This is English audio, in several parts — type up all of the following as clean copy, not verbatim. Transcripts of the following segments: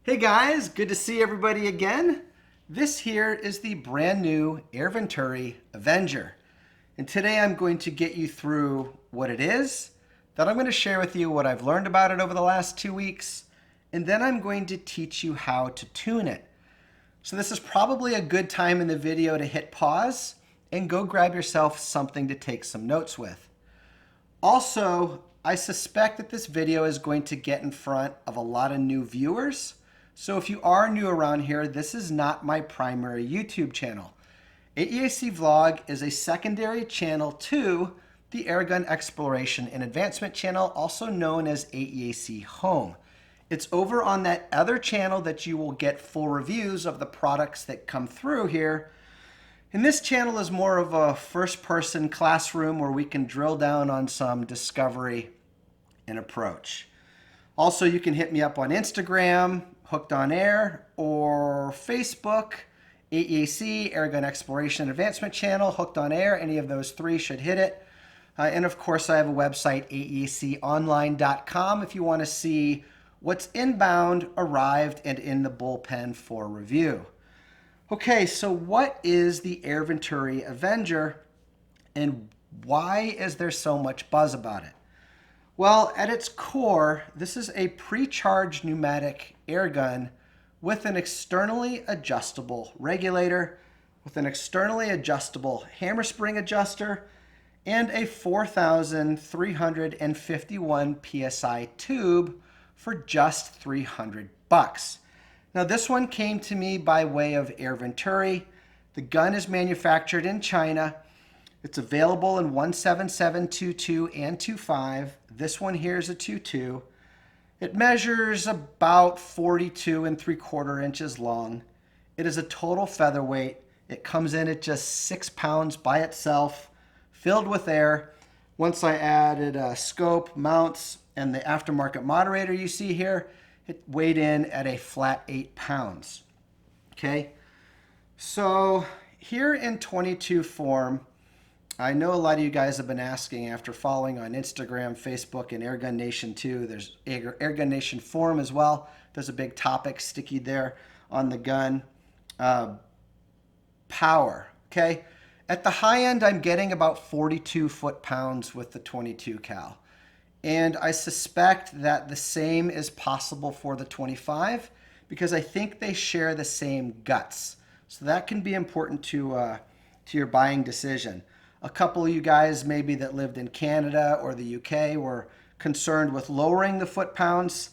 Hey guys, good to see everybody again. This here is the brand new Air Venturi Avenger. And today I'm going to get you through what it is, then I'm going to share with you what I've learned about it over the last 2 weeks, and then I'm going to teach you how to tune it. So this is probably a good time in the video to hit pause and go grab yourself something to take some notes with. Also, I suspect that this video is going to get in front of a lot of new viewers. So if you are new around here, this is not my primary YouTube channel. AEAC Vlog is a secondary channel to the Airgun Exploration and Advancement channel, also known as AEAC Home. It's over on that other channel that you will get full reviews of the products that come through here. And this channel is more of a first-person classroom where we can drill down on some discovery and approach. Also, you can hit me up on Instagram, Hooked on Air, or Facebook, AEAC, Airgun Exploration and Advancement channel, Hooked on Air. Any of those three should hit it. And of course, I have a website, aeaconline.com, if you want to see what's inbound, arrived, and in the bullpen for review. Okay, so what is the Air Venturi Avenger, and why is there so much buzz about it? Well, at its core, this is a pre-charged pneumatic air gun with an externally adjustable regulator, with an externally adjustable hammer spring adjuster, and a 4,351 PSI tube for just 300 bucks. Now this one came to me by way of Air Venturi. The gun is manufactured in China. It's available in 177, 22, and 25. This one here is a 22. It measures about 42 3/4 inches long. It is a total featherweight. It comes in at just 6 pounds by itself, filled with air. Once I added a scope, mounts, and the aftermarket moderator you see here, it weighed in at a flat 8 pounds. Okay, so here in 22 form, I know a lot of you guys have been asking after following on Instagram, Facebook, and Airgun Nation too. There's Airgun Nation forum as well. There's a big topic sticky there on the gun. Power, okay? At the high end, I'm getting about 42 foot-pounds with the 22 cal. And I suspect that the same is possible for the 25 because I think they share the same guts. So that can be important to your buying decision. A couple of you guys maybe that lived in Canada or the UK were concerned with lowering the foot-pounds.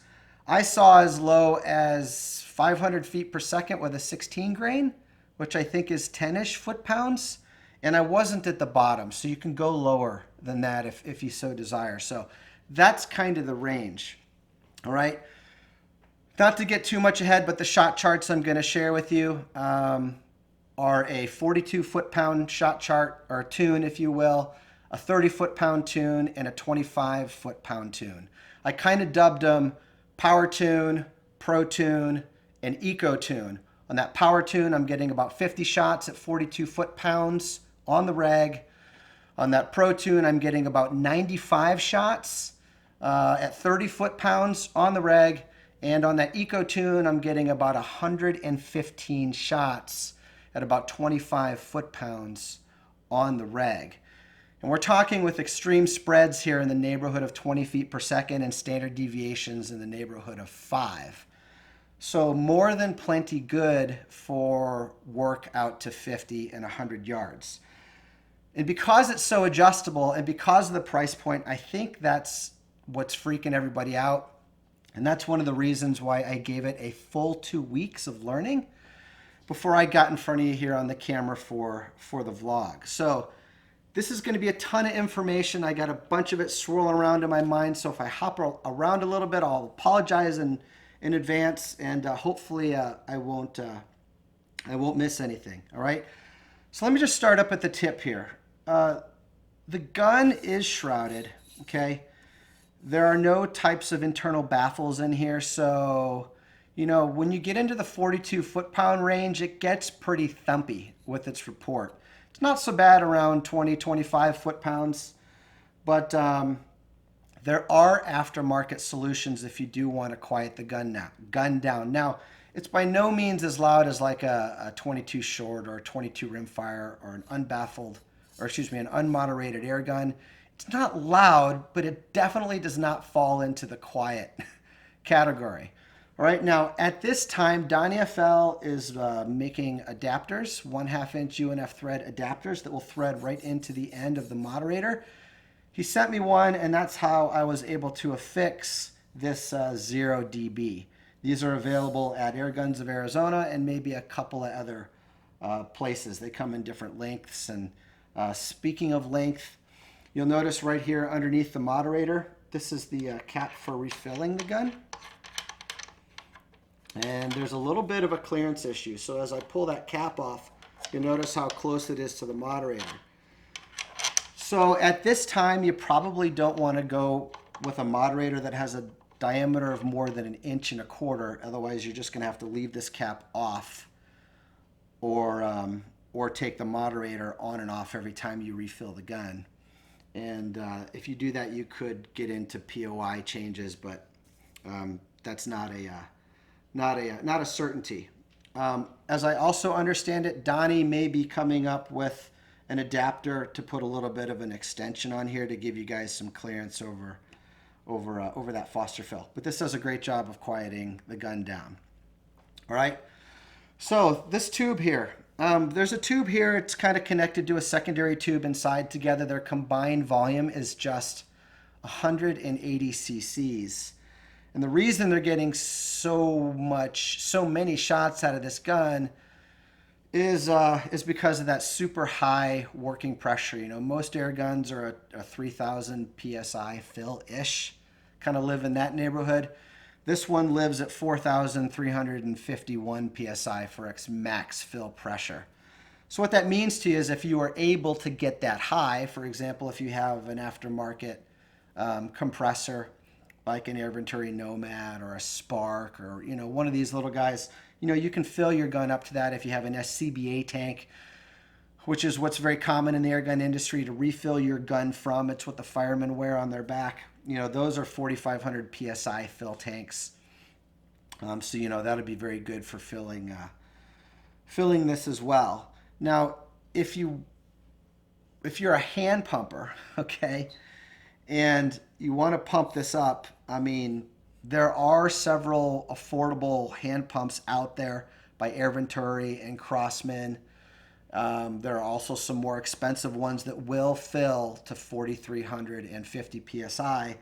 I saw as low as 500 feet per second with a 16 grain, which I think is 10-ish foot-pounds. And I wasn't at the bottom, so you can go lower than that if you so desire. So that's kind of the range, all right? Not to get too much ahead, but the shot charts I'm going to share with you are a 42 foot-pound shot chart, or tune, if you will, a 30 foot-pound tune, and a 25 foot-pound tune. I kind of dubbed them Power Tune, Pro Tune, and Eco Tune. On that Power Tune, I'm getting about 50 shots at 42 foot-pounds on the reg. On that Pro Tune, I'm getting about 95 shots at 30 foot-pounds on the reg. And on that Eco Tune, I'm getting about 115 shots at about 25 foot-pounds on the reg. And we're talking with extreme spreads here in the neighborhood of 20 feet per second and standard deviations in the neighborhood of 5. So more than plenty good for work out to 50 and 100 yards. And because it's so adjustable and because of the price point, I think that's what's freaking everybody out. And that's one of the reasons why I gave it a full 2 weeks of learning before I got in front of you here on the camera for the vlog. So this is going to be a ton of information. I got a bunch of it swirling around in my mind. So if I hop around a little bit, I'll apologize in advance, and hopefully I won't miss anything. All right. So let me just start up at the tip here. The gun is shrouded. Okay. There are no types of internal baffles in here, so you know, when you get into the 42 foot-pound range, it gets pretty thumpy with its report. It's not so bad around 20, 25 foot-pounds, but there are aftermarket solutions if you do want to quiet the gun down. Now, it's by no means as loud as like a 22 short or a 22 rimfire or an an unmoderated air gun. It's not loud, but it definitely does not fall into the quiet category. All right, now at this time, Donnie FL is making adapters, 1/2 inch UNF thread adapters that will thread right into the end of the moderator. He sent me one, and that's how I was able to affix this 0 dB. These are available at Airguns of Arizona and maybe a couple of other places. They come in different lengths. And speaking of length, you'll notice right here underneath the moderator, this is the cap for refilling the gun. And there's a little bit of a clearance issue. So as I pull that cap off, you'll notice how close it is to the moderator. So at this time, you probably don't want to go with a moderator that has a diameter of more than 1.25 inches. Otherwise, you're just going to have to leave this cap off or take the moderator on and off every time you refill the gun. And if you do that, you could get into POI changes, but that's not a certainty. As I also understand it, Donnie may be coming up with an adapter to put a little bit of an extension on here to give you guys some clearance over that Foster fill. But this does a great job of quieting the gun down. All right. So this tube here, there's a tube here. It's kind of connected to a secondary tube inside together. Their combined volume is just 180 cc's. And the reason they're getting so many shots out of this gun is because of that super high working pressure. You know, most air guns are a 3,000 psi fill-ish, kind of live in that neighborhood. This one lives at 4,351 psi for its max fill pressure. So what that means to you is if you are able to get that high, for example, if you have an aftermarket compressor like an Air Venturi Nomad or a Spark or, you know, one of these little guys, you know, you can fill your gun up to that if you have an SCBA tank, which is what's very common in the air gun industry to refill your gun from. It's what the firemen wear on their back. You know, those are 4,500 PSI fill tanks. So, you know, that'll be very good for filling this as well. Now, if you're a hand pumper, okay, and you want to pump this up, I mean, there are several affordable hand pumps out there by Air Venturi and Crossman. There are also some more expensive ones that will fill to 4,350 PSI,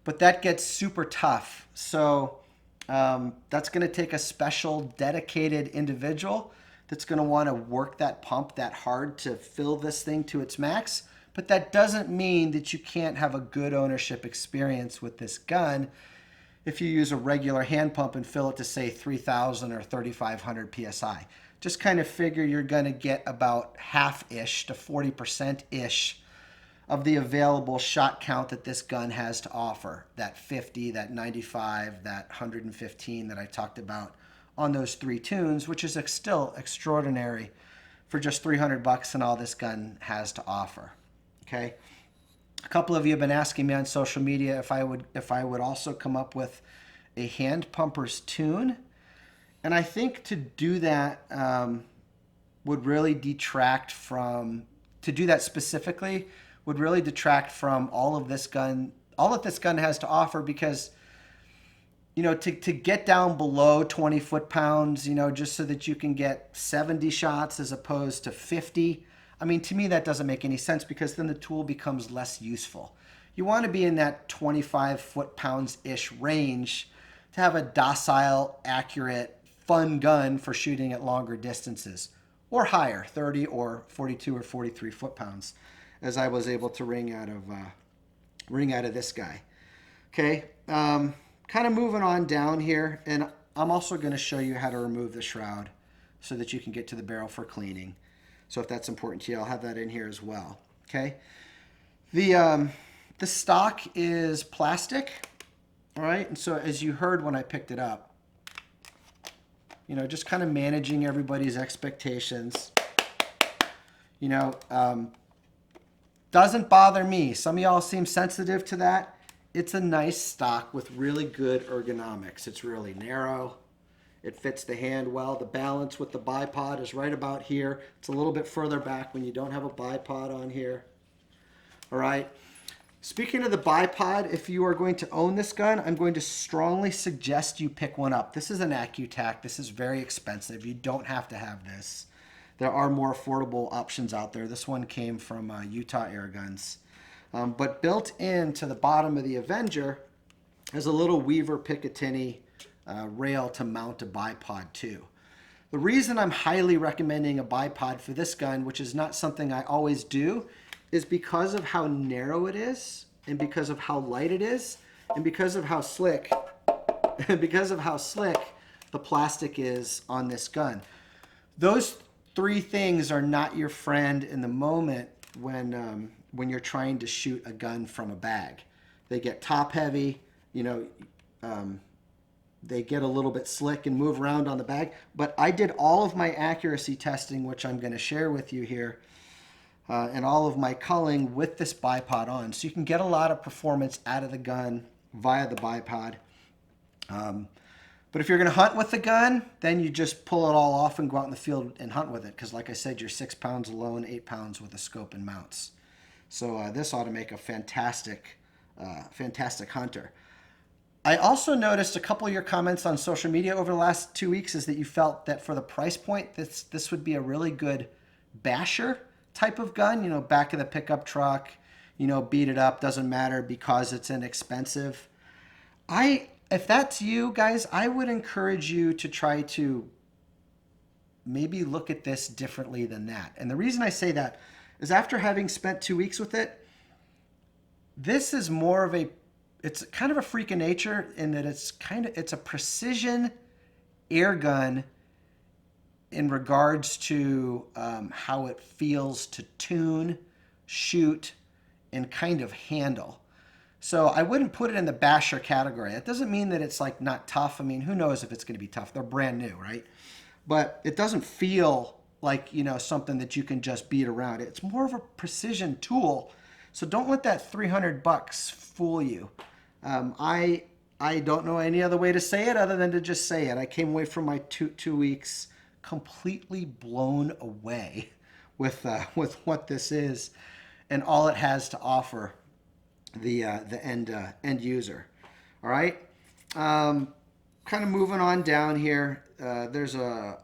but that gets super tough. So that's going to take a special dedicated individual that's going to want to work that pump that hard to fill this thing to its max. But that doesn't mean that you can't have a good ownership experience with this gun if you use a regular hand pump and fill it to, say, 3,000 or 3,500 PSI. Just kind of figure you're going to get about half-ish to 40%-ish of the available shot count that this gun has to offer. That 50, that 95, that 115 that I talked about on those 3 tunes, which is still extraordinary for just $300 and all this gun has to offer. Okay. A couple of you have been asking me on social media if I would also come up with a hand pumper's tune. And I think to do that would really detract from, to do that specifically would really detract from all that this gun has to offer, because, you know, to get down below 20 foot-pounds, you know, just so that you can get 70 shots as opposed to 50, I mean, to me, that doesn't make any sense, because then the tool becomes less useful. You want to be in that 25 foot-pounds-ish range to have a docile, accurate, fun gun for shooting at longer distances, or higher, 30 or 42 or 43 foot-pounds, as I was able to ring out of this guy. Okay, kind of moving on down here, and I'm also going to show you how to remove the shroud so that you can get to the barrel for cleaning. So if that's important to you, I'll have that in here as well. Okay. The stock is plastic. All right. And so as you heard when I picked it up, you know, just kind of managing everybody's expectations, you know, doesn't bother me. Some of y'all seem sensitive to that. it's a nice stock with really good ergonomics. It's really narrow. It fits the hand well. The balance with the bipod is right about here. It's a little bit further back when you don't have a bipod on here. All right. Speaking of the bipod, if you are going to own this gun, I'm going to strongly suggest you pick one up. This is an AEAC. This is very expensive. You don't have to have this. There are more affordable options out there. This one came from Utah Airguns. But built into the bottom of the Avenger is a little Weaver Picatinny rail to mount a bipod to. The reason I'm highly recommending a bipod for this gun, which is not something I always do, is because of how narrow it is, and because of how light it is, and because of how slick, the plastic is on this gun. Those three things are not your friend in the moment when you're trying to shoot a gun from a bag. They get top heavy, they get a little bit slick and move around on the bag. But I did all of my accuracy testing, which I'm going to share with you here, and all of my culling with this bipod on. So you can get a lot of performance out of the gun via the bipod. But if you're going to hunt with the gun, then you just pull it all off and go out in the field and hunt with it. Because like I said, you're 6 pounds alone, 8 pounds with a scope and mounts. So this ought to make a fantastic hunter. I also noticed a couple of your comments on social media over the last 2 weeks is that you felt that for the price point, this would be a really good basher type of gun, back of the pickup truck, beat it up, doesn't matter because it's inexpensive. If that's you guys, I would encourage you to try to maybe look at this differently than that. And the reason I say that is after having spent 2 weeks with it, this is more of it's kind of a freak of nature in that it's a precision air gun in regards to how it feels to tune, shoot, and kind of handle. So I wouldn't put it in the basher category. That doesn't mean that it's like not tough. I mean, who knows if it's going to be tough? They're brand new, right? But it doesn't feel like, something that you can just beat around. It's more of a precision tool. So don't let that $300 fool you. I don't know any other way to say it other than to just say it. I came away from my two weeks completely blown away with what this is and all it has to offer the end user. All right, kind of moving on down here. There's a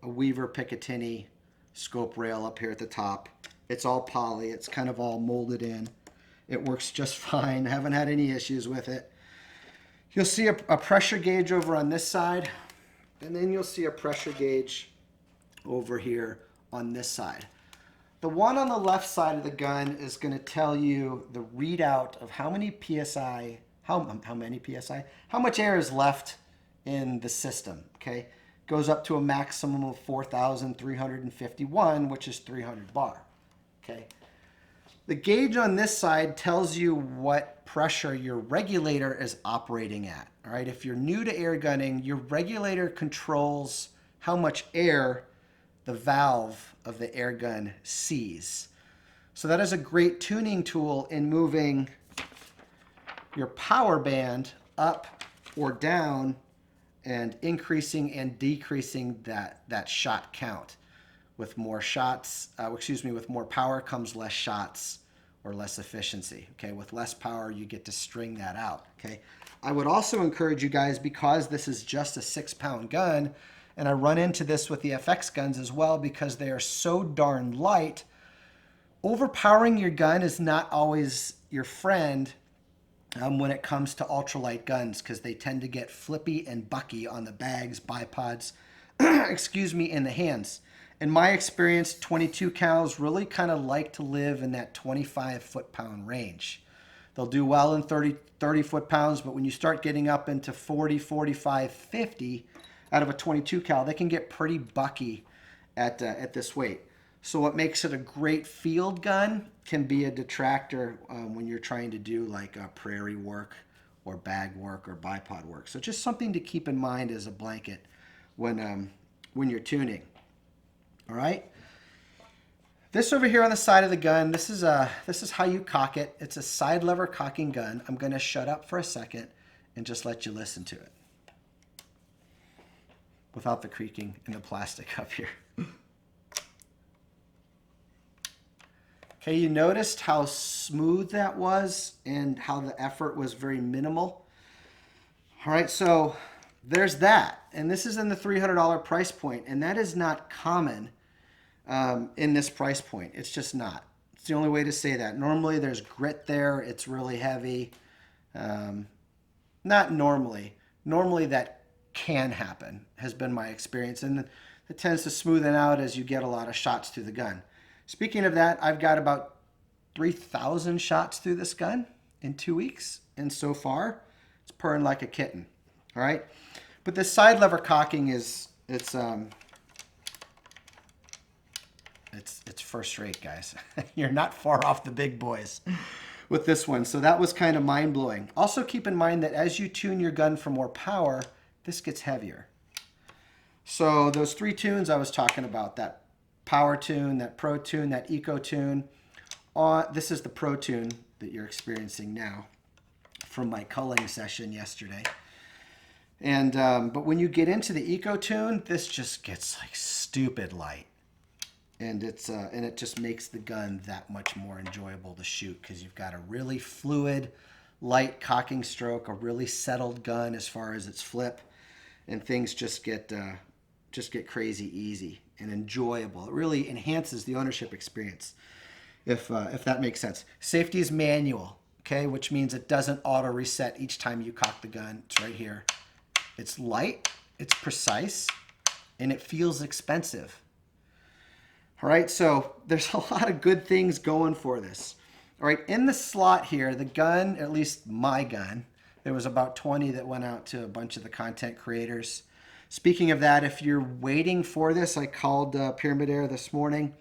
Weaver Picatinny scope rail up here at the top. It's all poly. It's kind of all molded in. It works just fine. Haven't had any issues with it. You'll see a pressure gauge over on this side, and then you'll see a pressure gauge over here on this side. The one on the left side of the gun is going to tell you the readout of how many PSI, how much air is left in the system, okay? Goes up to a maximum of 4,351, which is 300 bar, okay? The gauge on this side tells you what pressure your regulator is operating at, all right? If you're new to air gunning, your regulator controls how much air the valve of the air gun sees. So that is a great tuning tool in moving your power band up or down and increasing and decreasing that shot count. With more shots, with more power comes less shots or less efficiency. Okay, with less power, you get to string that out. Okay, I would also encourage you guys, because this is just a 6-pound gun, and I run into this with the FX guns as well because they are so darn light, overpowering your gun is not always your friend when it comes to ultralight guns, because they tend to get flippy and bucky on the bags, bipods, in the hands. In my experience, 22 cals really kind of like to live in that 25 foot-pound range. They'll do well in 30 foot-pounds, but when you start getting up into 40, 45, 50 out of a 22 cal, they can get pretty bucky at this weight. So what makes it a great field gun can be a detractor when you're trying to do like prairie work or bag work or bipod work. So just something to keep in mind as a blanket when you're tuning. All right. This over here on the side of the gun, this is how you cock it. It's a side lever cocking gun. I'm going to shut up for a second and just let you listen to it without the creaking in the plastic up here. Okay, you noticed how smooth that was and how the effort was very minimal. All right, so there's that. And this is in the $300 price point, and that is not common in this price point. It's just not. It's the only way to say that. Normally there's grit there. It's really heavy. Not normally. Normally that can happen, has been my experience. And it tends to smoothen out as you get a lot of shots through the gun. Speaking of that, I've got about 3,000 shots through this gun in 2 weeks. And so far, it's purring like a kitten. All right. But this side lever cocking it's first rate, guys. You're not far off the big boys with this one. So that was kind of mind-blowing. Also keep in mind that as you tune your gun for more power, this gets heavier. So those 3 tunes I was talking about, that power tune, that pro tune, that eco tune, this is the pro tune that you're experiencing now from my culling session yesterday. And but when you get into the eco tune, this just gets like stupid light. And it just makes the gun that much more enjoyable to shoot because you've got a really fluid, light cocking stroke, a really settled gun as far as its flip, and things just get crazy easy and enjoyable. It really enhances the ownership experience, if that makes sense. Safety is manual, okay, which means it doesn't auto reset each time you cock the gun. It's right here. It's light, it's precise, and it feels expensive. All right, so there's a lot of good things going for this. All right, in the slot here, the gun, at least my gun, there was about 20 that went out to a bunch of the content creators. Speaking of that, if you're waiting for this, I called Pyramid Air this morning.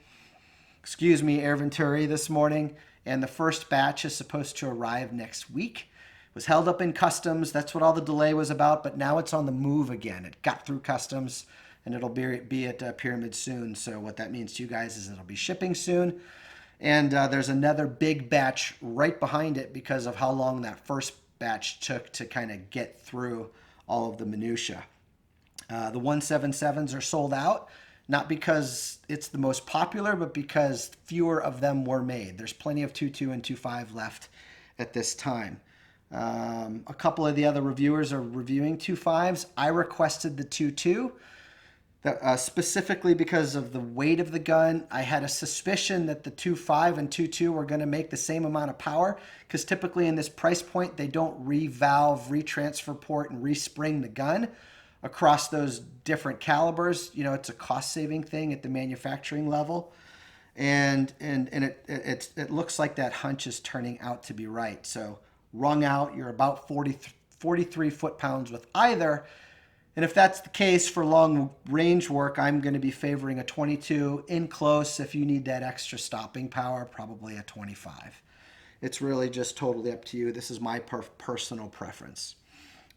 Excuse me, Air Venturi this morning, and the first batch is supposed to arrive next week. It was held up in customs. That's what all the delay was about, but now it's on the move again. It got through customs, and it'll be at Pyramid soon. So what that means to you guys is it'll be shipping soon. And there's another big batch right behind it because of how long that first batch took to kind of get through all of the minutia. The 177s are sold out, not because it's the most popular, but because fewer of them were made. There's plenty of 2.2 and 2.5 left at this time. A couple of the other reviewers are reviewing 2.5s. I requested the 2.2. Specifically because of the weight of the gun. I had a suspicion that the 2.5 and 2.2 were going to make the same amount of power because typically in this price point, they don't revalve, retransfer port, and respring the gun across those different calibers. You know, it's a cost-saving thing at the manufacturing level. And it looks like that hunch is turning out to be right. So wrung out, you're about 43 foot-pounds with either. And if that's the case for long range work, I'm going to be favoring a 22. In close, if you need that extra stopping power, probably a 25. It's really just totally up to you. This is my personal preference.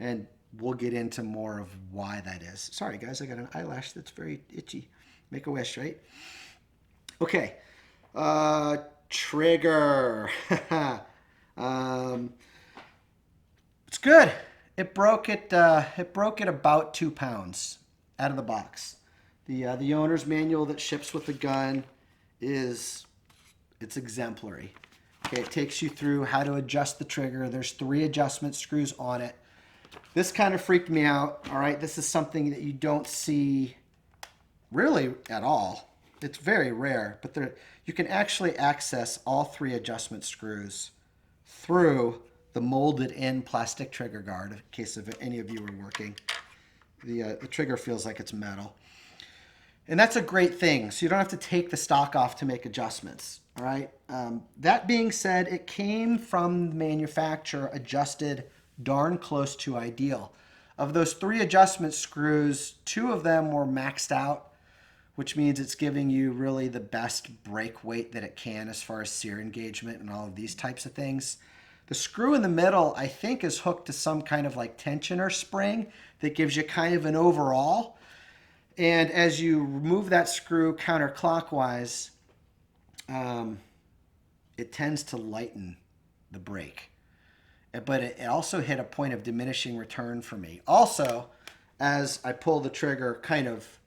And we'll get into more of why that is. Sorry, guys, I got an eyelash that's very itchy. Make a wish, right? Okay. Trigger. It's good. It broke at about 2 pounds out of the box. The owner's manual that ships with the gun it's exemplary. Okay, it takes you through how to adjust the trigger. There's 3 adjustment screws on it. This kind of freaked me out. All right, this is something that you don't see really at all. It's very rare, but you can actually access all 3 adjustment screws through the molded in plastic trigger guard, in case of any of you are working. The trigger feels like it's metal. And that's a great thing. So you don't have to take the stock off to make adjustments. All right. That being said, it came from the manufacturer adjusted darn close to ideal. Of those 3 adjustment screws, 2 of them were maxed out, which means it's giving you really the best break weight that it can as far as sear engagement and all of these types of things. The screw in the middle, I think, is hooked to some kind of like tensioner spring that gives you kind of an overall. And as you remove that screw counterclockwise, it tends to lighten the brake. But it also hit a point of diminishing return for me. Also, as I pull the trigger kind of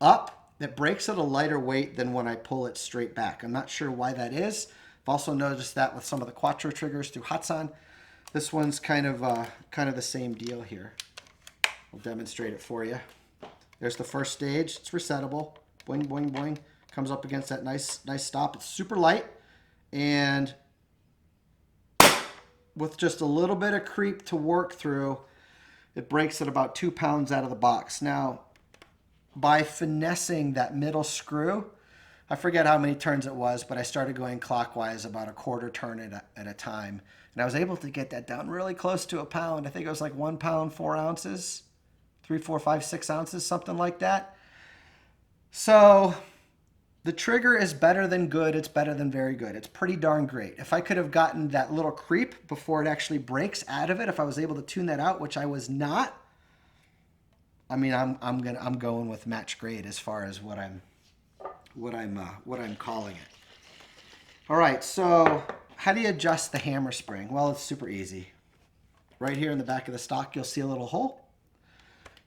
up, it brakes at a lighter weight than when I pull it straight back. I'm not sure why that is. I've also noticed that with some of the Quattro triggers through Hatsan. This one's kind of the same deal here. I'll demonstrate it for you. There's the first stage. It's resettable. Boing, boing, boing. Comes up against that nice stop. It's super light. And with just a little bit of creep to work through, it brakes at about 2 pounds out of the box. Now, by finessing that middle screw, I forget how many turns it was, but I started going clockwise about a quarter turn at a time. And I was able to get that down really close to a pound. I think it was like 1 pound, 4 ounces, 3, 4, 5, 6 ounces, something like that. So the trigger is better than good. It's better than very good. It's pretty darn great. If I could have gotten that little creep before it actually breaks out of it, if I was able to tune that out, which I was not, I mean, I'm going with match grade as far as what I'm calling it. All right, so how do you adjust the hammer spring? Well, it's super easy. Right here in the back of the stock, you'll see a little hole.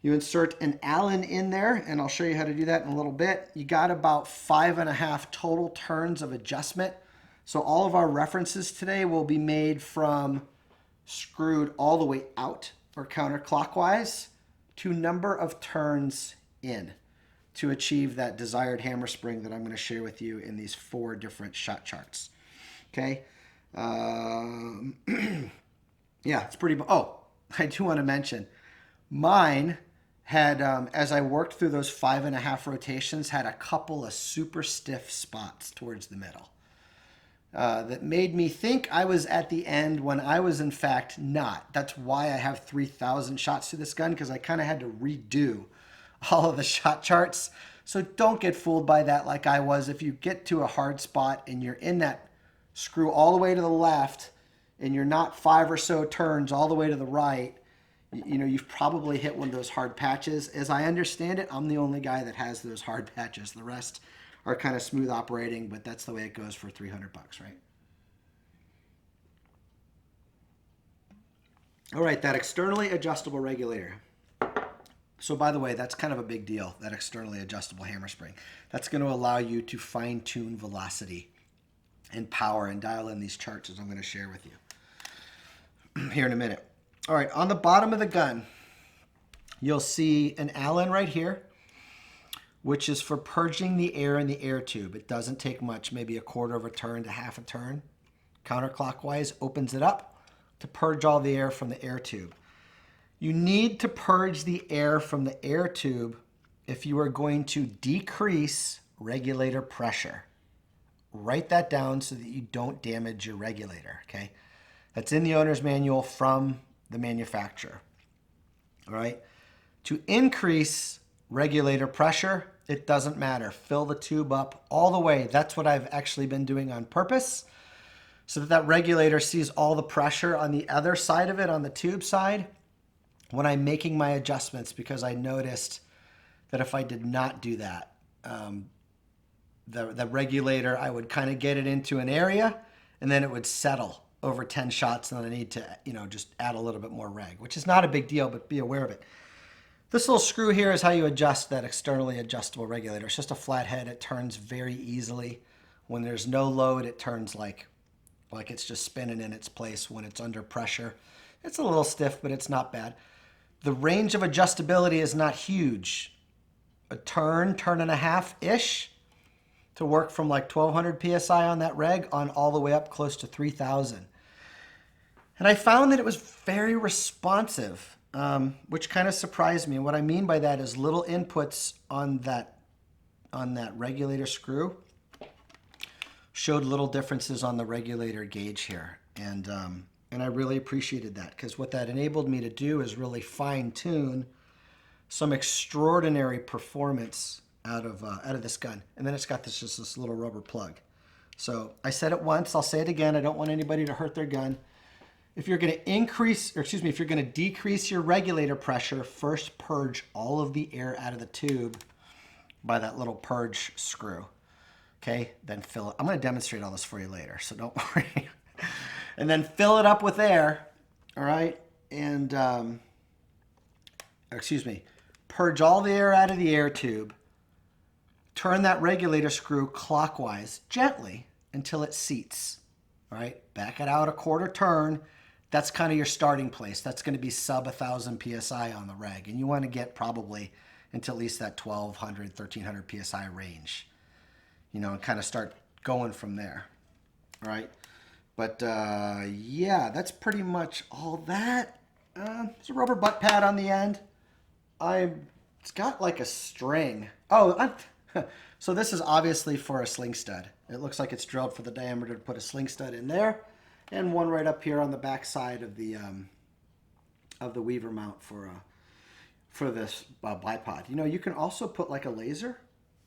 You insert an Allen in there, and I'll show you how to do that in a little bit. You got about 5.5 total turns of adjustment. So all of our references today will be made from screwed all the way out or counterclockwise to number of turns in to achieve that desired hammer spring that I'm going to share with you in these 4 different shot charts. Okay. Yeah, it's pretty. Oh, I do want to mention mine had, as I worked through those 5.5 rotations, had a couple of super stiff spots towards the middle that made me think I was at the end when I was in fact not. That's why I have 3,000 shots to this gun, because I kind of had to redo all of the shot charts. So don't get fooled by that like I was. If you get to a hard spot and you're in that screw all the way to the left and you're not 5 or so turns all the way to the right, you know, you've probably hit one of those hard patches. As I understand it, I'm the only guy that has those hard patches. The rest are kind of smooth operating, but that's the way it goes for $300, right? All right, that externally adjustable regulator. So by the way, that's kind of a big deal, that externally adjustable hammer spring. That's going to allow you to fine-tune velocity and power and dial in these charts as I'm going to share with you here in a minute. All right, on the bottom of the gun, you'll see an Allen right here, which is for purging the air in the air tube. It doesn't take much, maybe a quarter of a turn to half a turn. Counterclockwise opens it up to purge all the air from the air tube. You need to purge the air from the air tube if you are going to decrease regulator pressure. Write that down so that you don't damage your regulator, okay? That's in the owner's manual from the manufacturer, all right? To increase regulator pressure, it doesn't matter. Fill the tube up all the way. That's what I've actually been doing on purpose, so that that regulator sees all the pressure on the other side of it, on the tube side, when I'm making my adjustments, because I noticed that if I did not do that, the regulator, I would kind of get it into an area and then it would settle over 10 shots, and then I need to, you know, just add a little bit more reg, which is not a big deal, but be aware of it. This little screw here is how you adjust that externally adjustable regulator. It's just a flat head. It turns very easily. When there's no load, it turns like it's just spinning in its place. When it's under pressure, it's a little stiff, but it's not bad. The range of adjustability is not huge. A turn and a half-ish to work from like 1,200 PSI on that reg on all the way up close to 3,000. And I found that it was very responsive, which kind of surprised me. And what I mean by that is little inputs on that regulator screw showed little differences on the regulator gauge here. And I really appreciated that, because what that enabled me to do is really fine-tune some extraordinary performance out of this gun. And then it's got this little rubber plug. So I said it once, I'll say it again. I don't want anybody to hurt their gun. If you're going to if you're going to decrease your regulator pressure, first purge all of the air out of the tube by that little purge screw. Okay, then fill it. I'm going to demonstrate all this for you later, so don't worry. And then fill it up with air, all right? And, excuse me, purge all the air out of the air tube. Turn that regulator screw clockwise, gently, until it seats, all right? Back it out a quarter turn. That's kind of your starting place. That's going to be sub 1,000 PSI on the reg. And you want to get probably into at least that 1,200, 1,300 PSI range. You know, and kind of start going from there. All right. But yeah, that's pretty much all that. There's a rubber butt pad on the end. It's got like a string. Oh, so this is obviously for a sling stud. It looks like it's drilled for the diameter to put a sling stud in there, and one right up here on the back side of the weaver mount for this bipod. You know, you can also put like a laser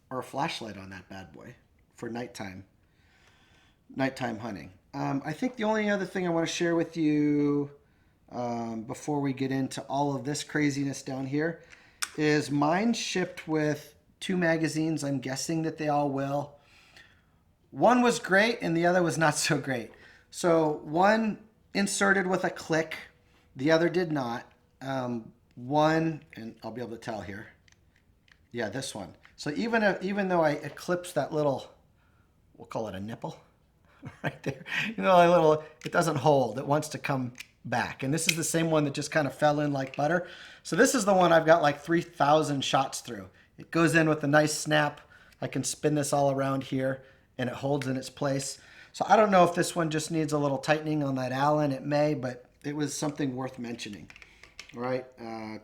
or a flashlight on that bad boy for nighttime hunting. I think the only other thing I want to share with you before we get into all of this craziness down here is mine shipped with 2 magazines. I'm guessing that they all will. One was great and the other was not so great. So one inserted with a click, the other did not. One, and I'll be able to tell here. Yeah, this one. So even though I eclipsed that little, we'll call it a nipple, right there. You know, a little, it doesn't hold. It wants to come back. And this is the same one that just kind of fell in like butter. So this is the one I've got like 3,000 shots through. It goes in with a nice snap. I can spin this all around here and it holds in its place. So I don't know if this one just needs a little tightening on that Allen. It may, but it was something worth mentioning. All right,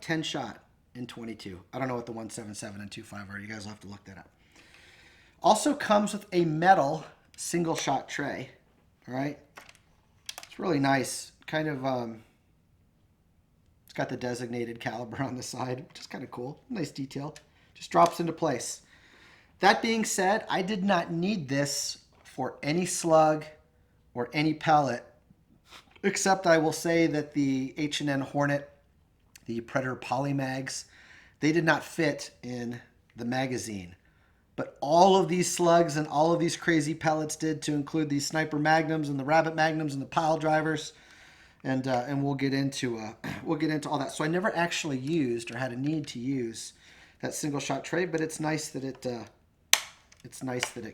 10 shot in 22. I don't know what the 177 and 25 are. You guys will have to look that up. Also comes with a metal single shot tray. All right, it's really nice. Kind of, it's got the designated caliber on the side, which is kind of cool. Nice detail. Just drops into place. That being said, I did not need this for any slug or any pellet, except I will say that the H&N Hornet, the Predator Polymags, they did not fit in the magazine. But all of these slugs and all of these crazy pellets did, to include these Sniper Magnums and the Rabbit Magnums and the pile drivers, and we'll get into all that. So I never actually used or had a need to use that single shot tray, but it's nice that it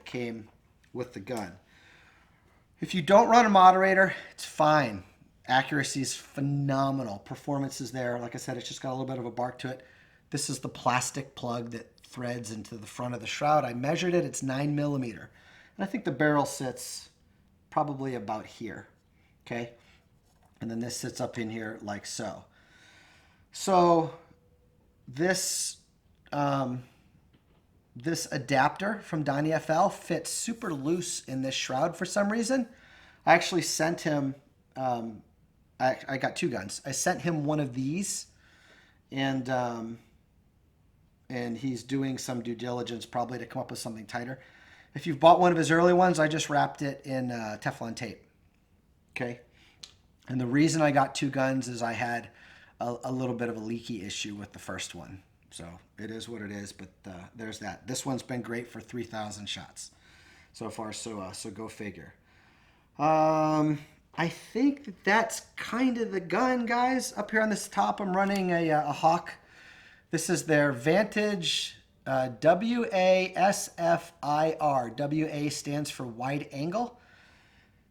came with the gun. If you don't run a moderator, it's fine. Accuracy is phenomenal. Performance is there. Like I said, it's just got a little bit of a bark to it. This is the plastic plug that threads into the front of the shroud. I measured it. It's 9 millimeter. And I think the barrel sits probably about here. Okay. And then this sits up in here like so. So this adapter from Donnie FL fits super loose in this shroud for some reason. I actually sent him, I got 2 guns. I sent him one of these, and he's doing some due diligence probably to come up with something tighter. If you've bought one of his early ones, I just wrapped it in Teflon tape. Okay. And the reason I got 2 guns is I had a little bit of a leaky issue with the first one. So it is what it is, but there's that. This one's been great for 3,000 shots so far, so go figure. I think that's kind of the gun, guys. Up here on this top, I'm running a Hawk. This is their Vantage WASFIR. WA stands for wide angle.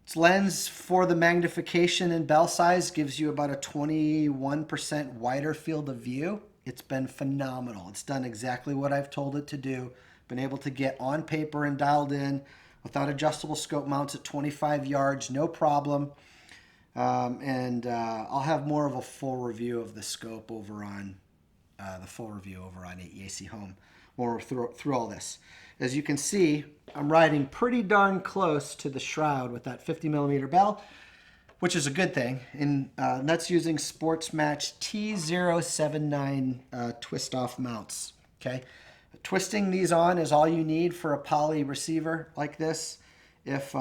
Its lens for the magnification and bell size gives you about a 21% wider field of view. It's been phenomenal. It's done exactly what I've told it to do. Been able to get on paper and dialed in without adjustable scope mounts at 25 yards, no problem. I'll have more of a full review of the scope over on AEAC Home when we're through all this. As you can see, I'm riding pretty darn close to the shroud with that 50 millimeter bell, which is a good thing. And that's using Sports Match T079 twist off mounts. Okay, twisting these on is all you need for a poly receiver like this. If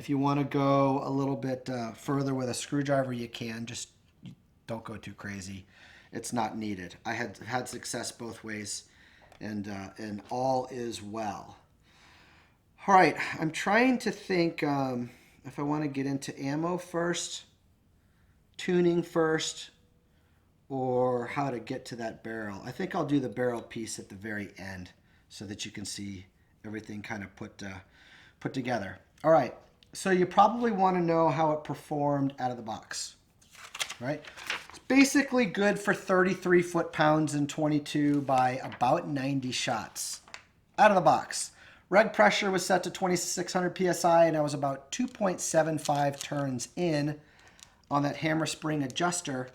you want to go a little bit further with a screwdriver, you can. Just don't go too crazy. It's not needed. I had success both ways, and all is well. All right, I'm trying to think if I want to get into ammo first, tuning first, or how to get to that barrel. I think I'll do the barrel piece at the very end so that you can see everything kind of put together. All right, so you probably want to know how it performed out of the box, right? It's basically good for 33 foot-pounds and 22 by about 90 shots out of the box. Reg pressure was set to 2,600 PSI, and I was about 2.75 turns in on that hammer spring adjuster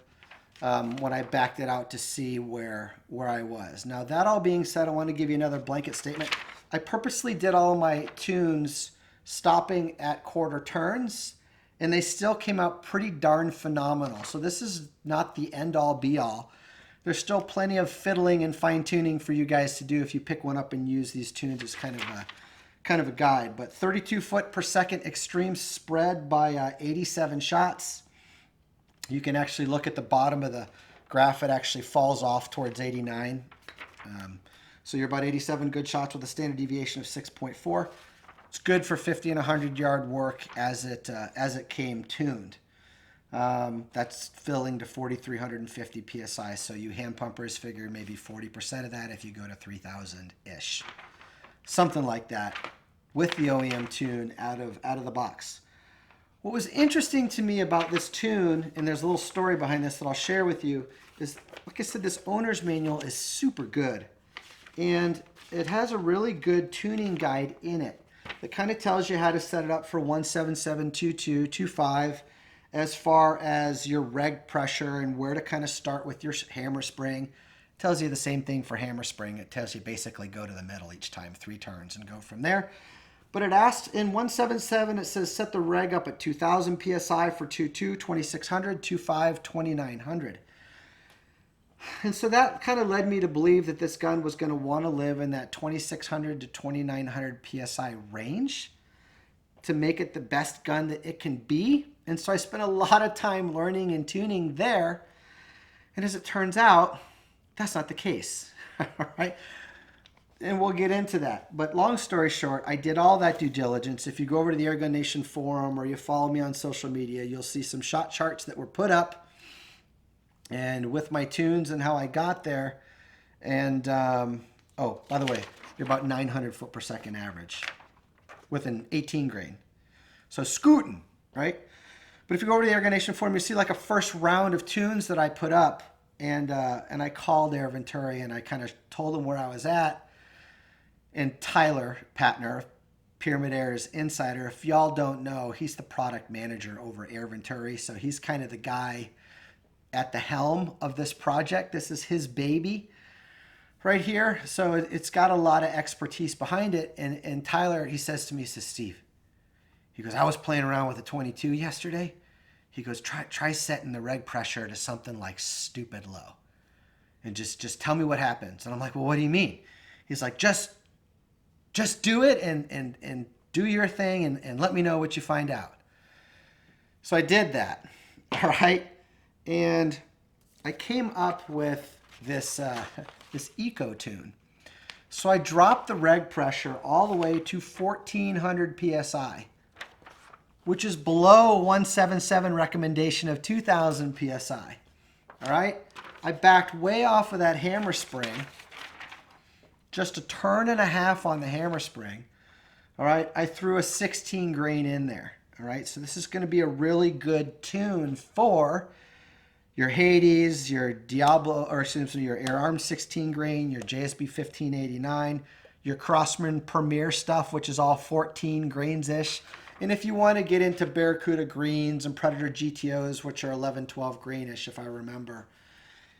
when I backed it out to see where I was. Now, that all being said, I want to give you another blanket statement. I purposely did all of my tunes stopping at quarter turns, and they still came out pretty darn phenomenal. So this is not the end-all, be-all. There's still plenty of fiddling and fine-tuning for you guys to do if you pick one up and use these tunes as kind of a guide. But 32 foot per second extreme spread by 87 shots. You can actually look at the bottom of the graph. It actually falls off towards 89. So you're about 87 good shots with a standard deviation of 6.4. It's good for 50 and 100 yard work as it came tuned. That's filling to 4,350 PSI. So you hand pumpers figure maybe 40% of that if you go to 3,000-ish. Something like that with the OEM tune out of the box. What was interesting to me about this tune, and there's a little story behind this that I'll share with you, is, like I said, this owner's manual is super good. And it has a really good tuning guide in it that kind of tells you how to set it up for 177, 22, 25, as far as your reg pressure and where to kind of start with your hammer spring. It tells you the same thing for hammer spring. It tells you basically go to the middle each time, 3 turns, and go from there. But it asked in 177, it says set the reg up at 2,000 PSI for 22, 2,600, 25, 2,900. And so that kind of led me to believe that this gun was going to want to live in that 2,600 to 2,900 PSI range to make it the best gun that it can be. And so I spent a lot of time learning and tuning there. And as it turns out, that's not the case. All right. And we'll get into that. But long story short, I did all that due diligence. If you go over to the Airgun Nation forum or you follow me on social media, you'll see some shot charts that were put up and with my tunes and how I got there. And, oh, by the way, you're about 900 foot per second average with an 18 grain. So scooting, right? But if you go over to the Airgun Nation forum, you see like a first round of tunes that I put up. And I called Air Venturi and I kind of told them where I was at. And Tyler Patner, Pyramid Air's insider, if y'all don't know, he's the product manager over Air Venturi. So he's kind of the guy at the helm of this project. This is his baby right here. So it's got a lot of expertise behind it. And Tyler, he says to me, he says, Steve, he goes, I was playing around with a 22 yesterday. He goes, try setting the reg pressure to something like stupid low. And just tell me what happens. And I'm like, well, what do you mean? He's like, just do it and do your thing and let me know what you find out. So I did that, all right? And I came up with this, this eco tune. So I dropped the reg pressure all the way to 1,400 PSI, which is below 177 recommendation of 2,000 PSI, all right? I backed way off of that hammer spring, just a turn and a half on the hammer spring. All right, I threw a 16 grain in there. All right, so this is going to be a really good tune for your Hades, your Diablo, or excuse me, your Air Arms 16 grain, your JSB 1589, your Crossman Premier stuff, which is all 14 grains-ish. And if you want to get into Barracuda greens and Predator GTOs, which are 11, 12 grainish, if I remember,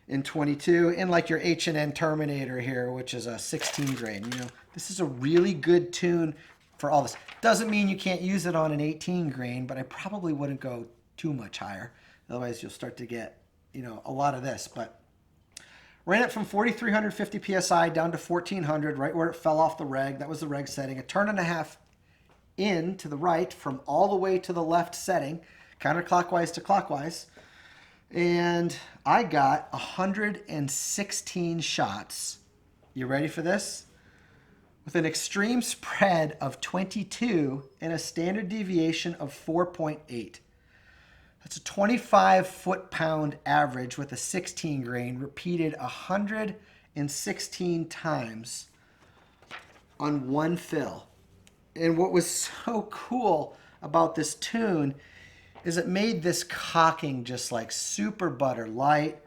in 22, and like your H&N Terminator here, which is a 16 grain. You know, this is a really good tune for all this. Doesn't mean you can't use it on an 18 grain, but I probably wouldn't go too much higher. Otherwise, you'll start to get, you know, a lot of this. But ran it from 4,350 PSI down to 1,400, right where it fell off the reg. That was the reg setting. A turn and a half in to the right from all the way to the left setting, counterclockwise to clockwise. And I got 116 shots. You ready for this? with an extreme spread of 22 and a standard deviation of 4.8. That's a 25 foot-pound average with a 16 grain repeated 116 times on one fill. And what was so cool about this tune is it made this cocking just like super butter light.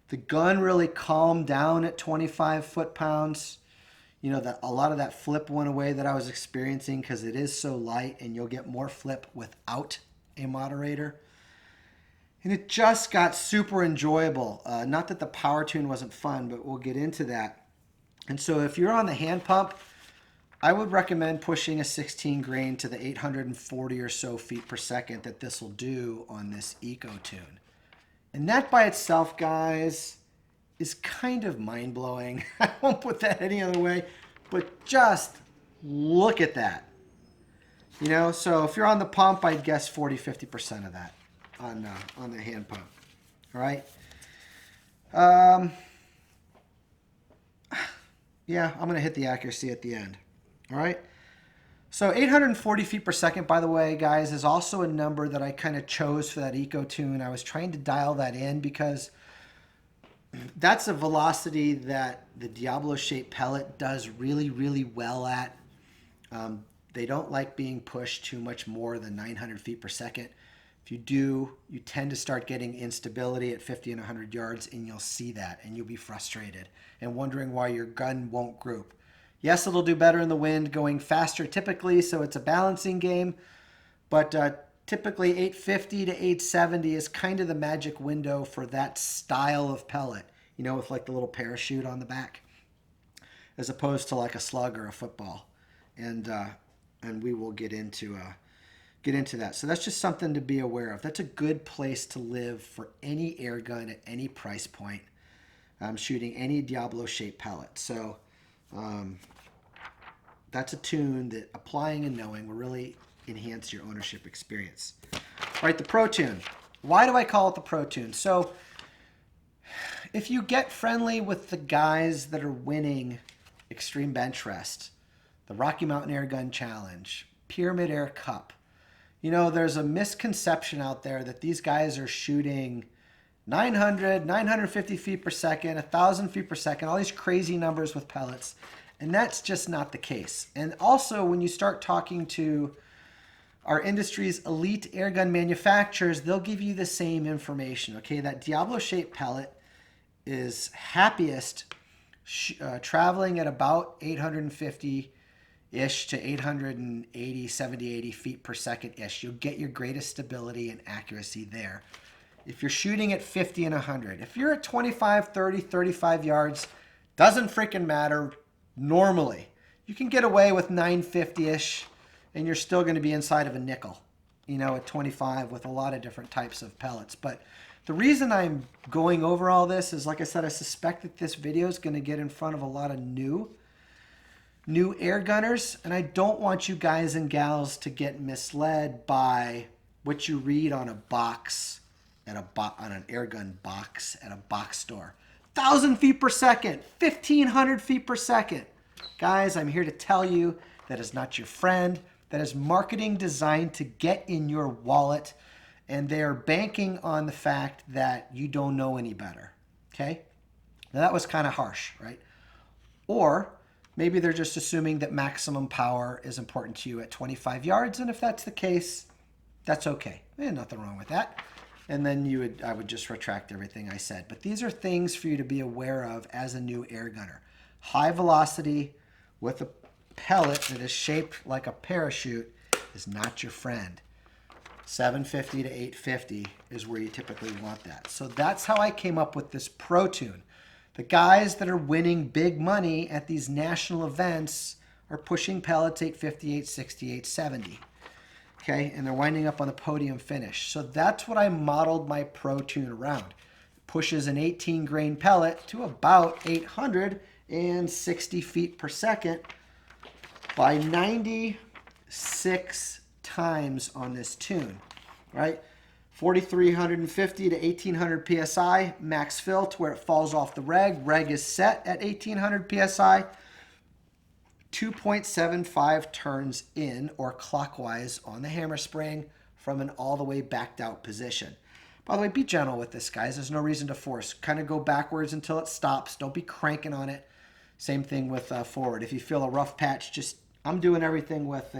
The gun really calmed down at 25 foot-pounds. You know, that a lot of that flip went away that I was experiencing because it is so light, and you'll get more flip without a moderator. And it just got super enjoyable. Not that the power tune wasn't fun, but we'll get into that. And so if you're on the hand pump, I would recommend pushing a 16 grain to the 840 or so feet per second that this will do on this Eco tune. And that by itself, guys, is kind of mind-blowing. I won't put that any other way, but just look at that. You know, so if you're on the pump, I'd guess 40-50% of that on the hand pump. All right. Yeah, I'm going to hit the accuracy at the end. All right. So 840 feet per second, by the way, guys, is also a number that I kind of chose for that Eco tune. I was trying to dial that in because that's a velocity that the Diablo-shaped pellet does really, really well at. They don't like being pushed too much more than 900 feet per second. If you do, you tend to start getting instability at 50 and 100 yards, and you'll see that, and you'll be frustrated and wondering why your gun won't group. Yes, it'll do better in the wind, going faster typically, so it's a balancing game, but typically 850 to 870 is kind of the magic window for that style of pellet, you know, with like the little parachute on the back, as opposed to like a slug or a football. And we will get into that. So that's just something to be aware of. That's a good place to live for any air gun at any price point, shooting any Diablo-shaped pellet. So that's a tune that applying and knowing will really enhance your ownership experience. All right, the Pro Tune. Why do I call it the Pro Tune? So if you get friendly with the guys that are winning Extreme Bench Rest, the Rocky Mountain Air Gun Challenge, Pyramid Air Cup, you know, there's a misconception out there that these guys are shooting 900, 950 feet per second, 1,000 feet per second, all these crazy numbers with pellets. And that's just not the case. And also, when you start talking to our industry's elite airgun manufacturers, they'll give you the same information, okay? That Diablo-shaped pellet is happiest traveling at about 850-ish to 880, 70, 80 feet per second-ish. You'll get your greatest stability and accuracy there. If you're shooting at 50 and 100, if you're at 25, 30, 35 yards, doesn't freaking matter. Normally, you can get away with 950-ish, and you're still going to be inside of a nickel, you know, at 25 with a lot of different types of pellets. But the reason I'm going over all this is, like I said, I suspect that this video is going to get in front of a lot of new air gunners, and I don't want you guys and gals to get misled by what you read on a box on an airgun box at a box store. 1,000 feet per second, 1,500 feet per second. Guys, I'm here to tell you that is not your friend. That is marketing designed to get in your wallet, and they are banking on the fact that you don't know any better, okay? Now, that was kind of harsh, right? Or maybe they're just assuming that maximum power is important to you at 25 yards, and if that's the case, that's okay. There's nothing wrong with that. And then I would just retract everything I said. But these are things for you to be aware of as a new air gunner. High velocity with a pellet that is shaped like a parachute is not your friend. 750 to 850 is where you typically want that. So that's how I came up with this Pro Tune. The guys that are winning big money at these national events are pushing pellets 850, 860, 870. Okay, and they're winding up on the podium finish. So that's what I modeled my Pro Tune around. Pushes an 18 grain pellet to about 860 feet per second by 96 times on this tune, right? 4,350 to 1,800 PSI, max fill to where it falls off the reg. Reg is set at 1,800 PSI. 2.75 turns in or clockwise on the hammer spring from an all the way backed out position. By the way, be gentle with this, guys. There's no reason to force. Kind of go backwards until it stops. Don't be cranking on it. Same thing with forward. If you feel a rough patch, just, I'm doing everything with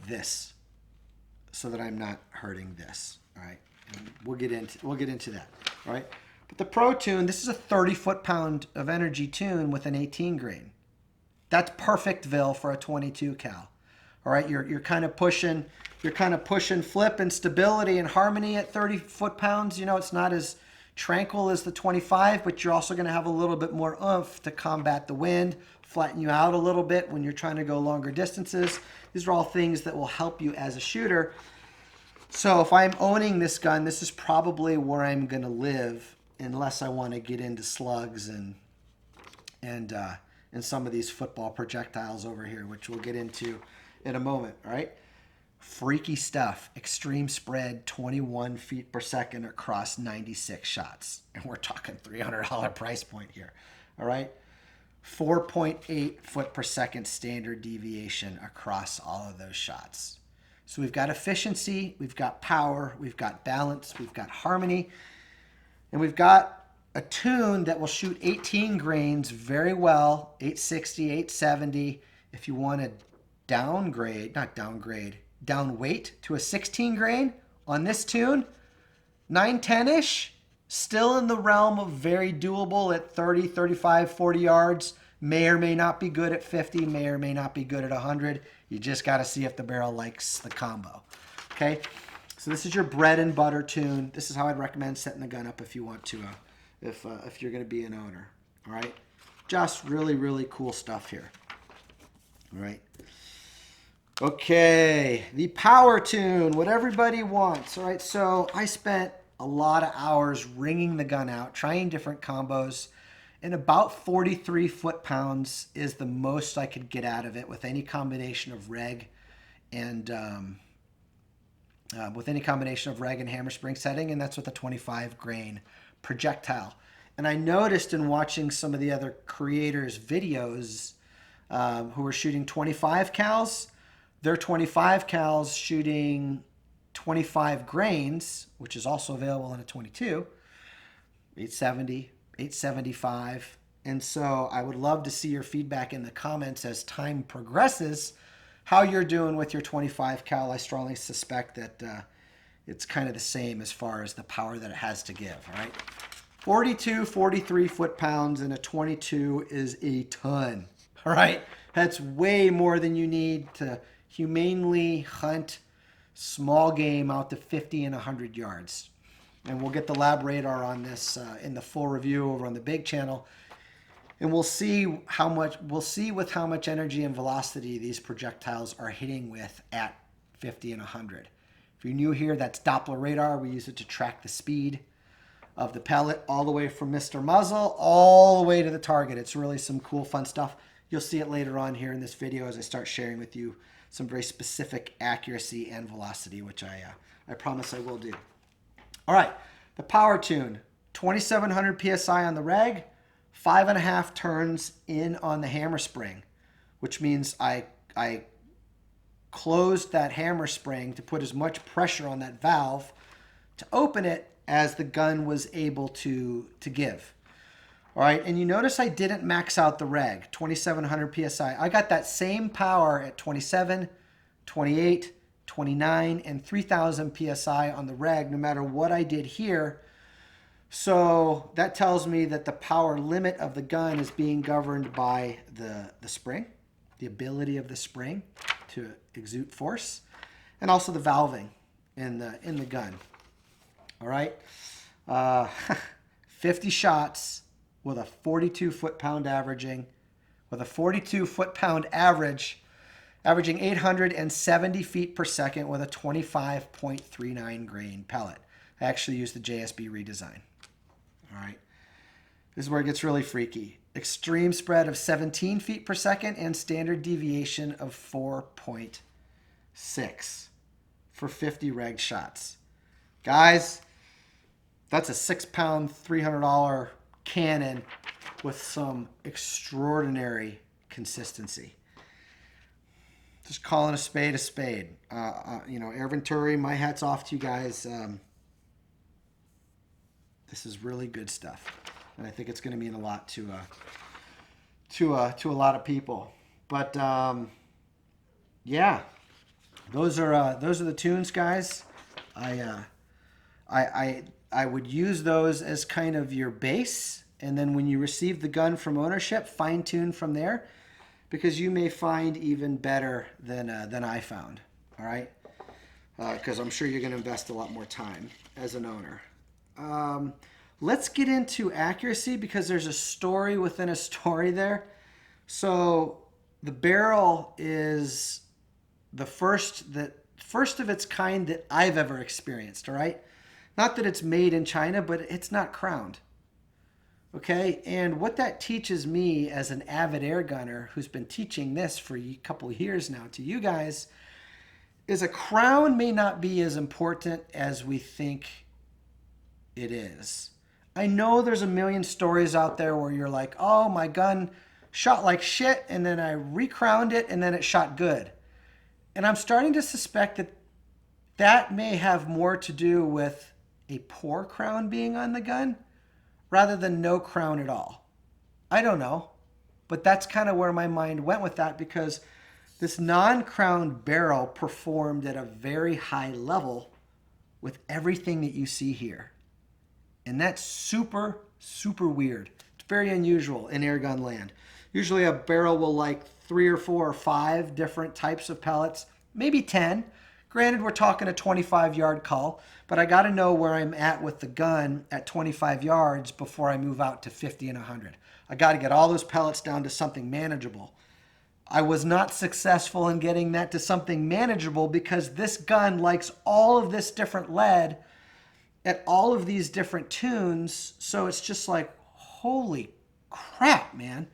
this so that I'm not hurting this. All right, and we'll get into that. All right, but the Pro Tune, this is a 30 foot-pound of energy tune with an 18 grain. That's perfectville for a 22 cal. All right, you're kind of pushing flip and stability and harmony at 30 foot-pounds. You know, it's not as tranquil as the 25, but you're also going to have a little bit more oomph to combat the wind, flatten you out a little bit when you're trying to go longer distances. These are all things that will help you as a shooter. So if I'm owning this gun, this is probably where I'm going to live, unless I want to get into slugs and some of these football projectiles over here, which we'll get into in a moment. All right. Freaky stuff. Extreme spread, 21 feet per second across 96 shots. And we're talking $300 price point here. All right. 4.8 foot per second standard deviation across all of those shots. So we've got efficiency, we've got power, we've got balance, we've got harmony, and we've got a tune that will shoot 18 grains very well, 860, 870. If you want to down weight to a 16 grain on this tune, 910-ish, still in the realm of very doable at 30, 35, 40 yards. May or may not be good at 50, may or may not be good at 100. You just got to see if the barrel likes the combo. Okay, so this is your bread and butter tune. This is how I'd recommend setting the gun up if you want to, if you're going to be an owner. All right, just really, really cool stuff here. All right. Okay, the power tune, what everybody wants. All right, so I spent a lot of hours wringing the gun out, trying different combos, and about 43 foot-pounds is the most I could get out of it with any combination of reg and hammer spring setting, and that's with a 25 grain projectile. And I noticed in watching some of the other creators' videos who were shooting 25 cals, their 25 cals shooting 25 grains, which is also available in a 22, 870, 875. And so I would love to see your feedback in the comments as time progresses, how you're doing with your 25 cal. I strongly suspect that it's kind of the same as far as the power that it has to give. All right, 42, 43 foot-pounds in a 22 is a ton. All right, that's way more than you need to humanely hunt small game out to 50 and 100 yards. And we'll get the lab radar on this in the full review over on the big channel. And we'll see with how much energy and velocity these projectiles are hitting with at 50 and 100. If you're new here, that's Doppler radar. We use it to track the speed of the pellet all the way from Mr. Muzzle all the way to the target. It's really some cool, fun stuff. You'll see it later on here in this video as I start sharing with you some very specific accuracy and velocity, which I promise I will do. All right, the power tune, 2,700 PSI on the reg, 5.5 turns in on the hammer spring, which means I closed that hammer spring to put as much pressure on that valve to open it as the gun was able to give. All right, and you notice I didn't max out the reg, 2,700 PSI. I got that same power at 27, 28, 29, and 3,000 PSI on the reg, no matter what I did here. So that tells me that the power limit of the gun is being governed by the spring, the ability of the spring to exude force, and also the valving in the gun. All right, 50 shots with a 42 foot-pound averaging, with a 42 foot-pound averaging 870 feet per second with a 25.39 grain pellet. I actually used the JSB redesign. All right, this is where it gets really freaky. Extreme spread of 17 feet per second and standard deviation of 4.6 for 50 reg shots. Guys, that's a 6-pound, $300 cannon with some extraordinary consistency. Just calling a spade a spade. You know, Air Venturi, my hat's off to you guys. This is really good stuff, and I think it's going to mean a lot to a lot of people. But yeah, those are the tunes, guys. I would use those as kind of your base, and then when you receive the gun from ownership, fine tune from there, because you may find even better than I found. All right, because I'm sure you're going to invest a lot more time as an owner. Let's get into accuracy, because there's a story within a story there. So the barrel is the first of its kind that I've ever experienced. All right, not that it's made in China, but it's not crowned. Okay, and what that teaches me as an avid air gunner who's been teaching this for a couple of years now to you guys is a crown may not be as important as we think it is. I know there's a million stories out there where you're like, oh, my gun shot like shit, and then I recrowned it, and then it shot good. And I'm starting to suspect that that may have more to do with a poor crown being on the gun rather than no crown at all. I don't know, but that's kind of where my mind went with that, because this non-crowned barrel performed at a very high level with everything that you see here. And that's super, super weird. It's very unusual in airgun land. Usually a barrel will like 3 or 4 or 5 different types of pellets, maybe 10. Granted, we're talking a 25-yard call, but I got to know where I'm at with the gun at 25 yards before I move out to 50 and 100. I got to get all those pellets down to something manageable. I was not successful in getting that to something manageable because this gun likes all of this different lead at all of these different tunes. So it's just like, holy crap, man.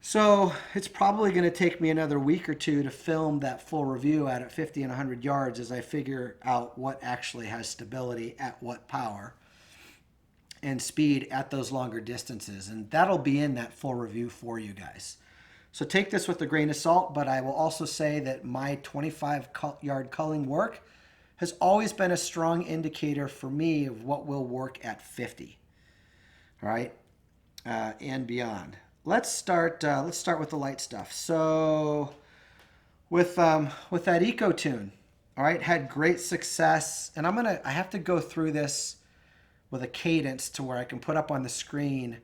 So it's probably going to take me another week or two to film that full review out at 50 and 100 yards as I figure out what actually has stability at what power and speed at those longer distances. And that'll be in that full review for you guys. So take this with a grain of salt, but I will also say that my 25-yard culling work has always been a strong indicator for me of what will work at 50, all right, and beyond. Let's start with the light stuff. So with that Eco Tune, all right, had great success, and I have to go through this with a cadence to where I can put up on the screen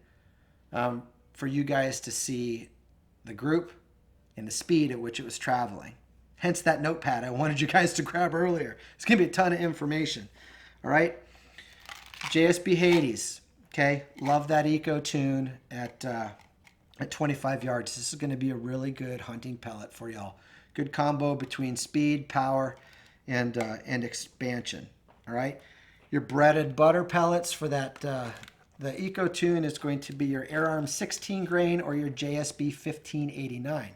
for you guys to see the group and the speed at which it was traveling. Hence that notepad I wanted you guys to grab earlier. It's going to be a ton of information. All right. JSB Hades. Okay. Love that Eco Tune at 25 yards. This is going to be a really good hunting pellet for y'all. Good combo between speed, power, and expansion. All right. Your breaded butter pellets for that the Eco Tune is going to be your Air Arms 16 grain or your JSB 1589.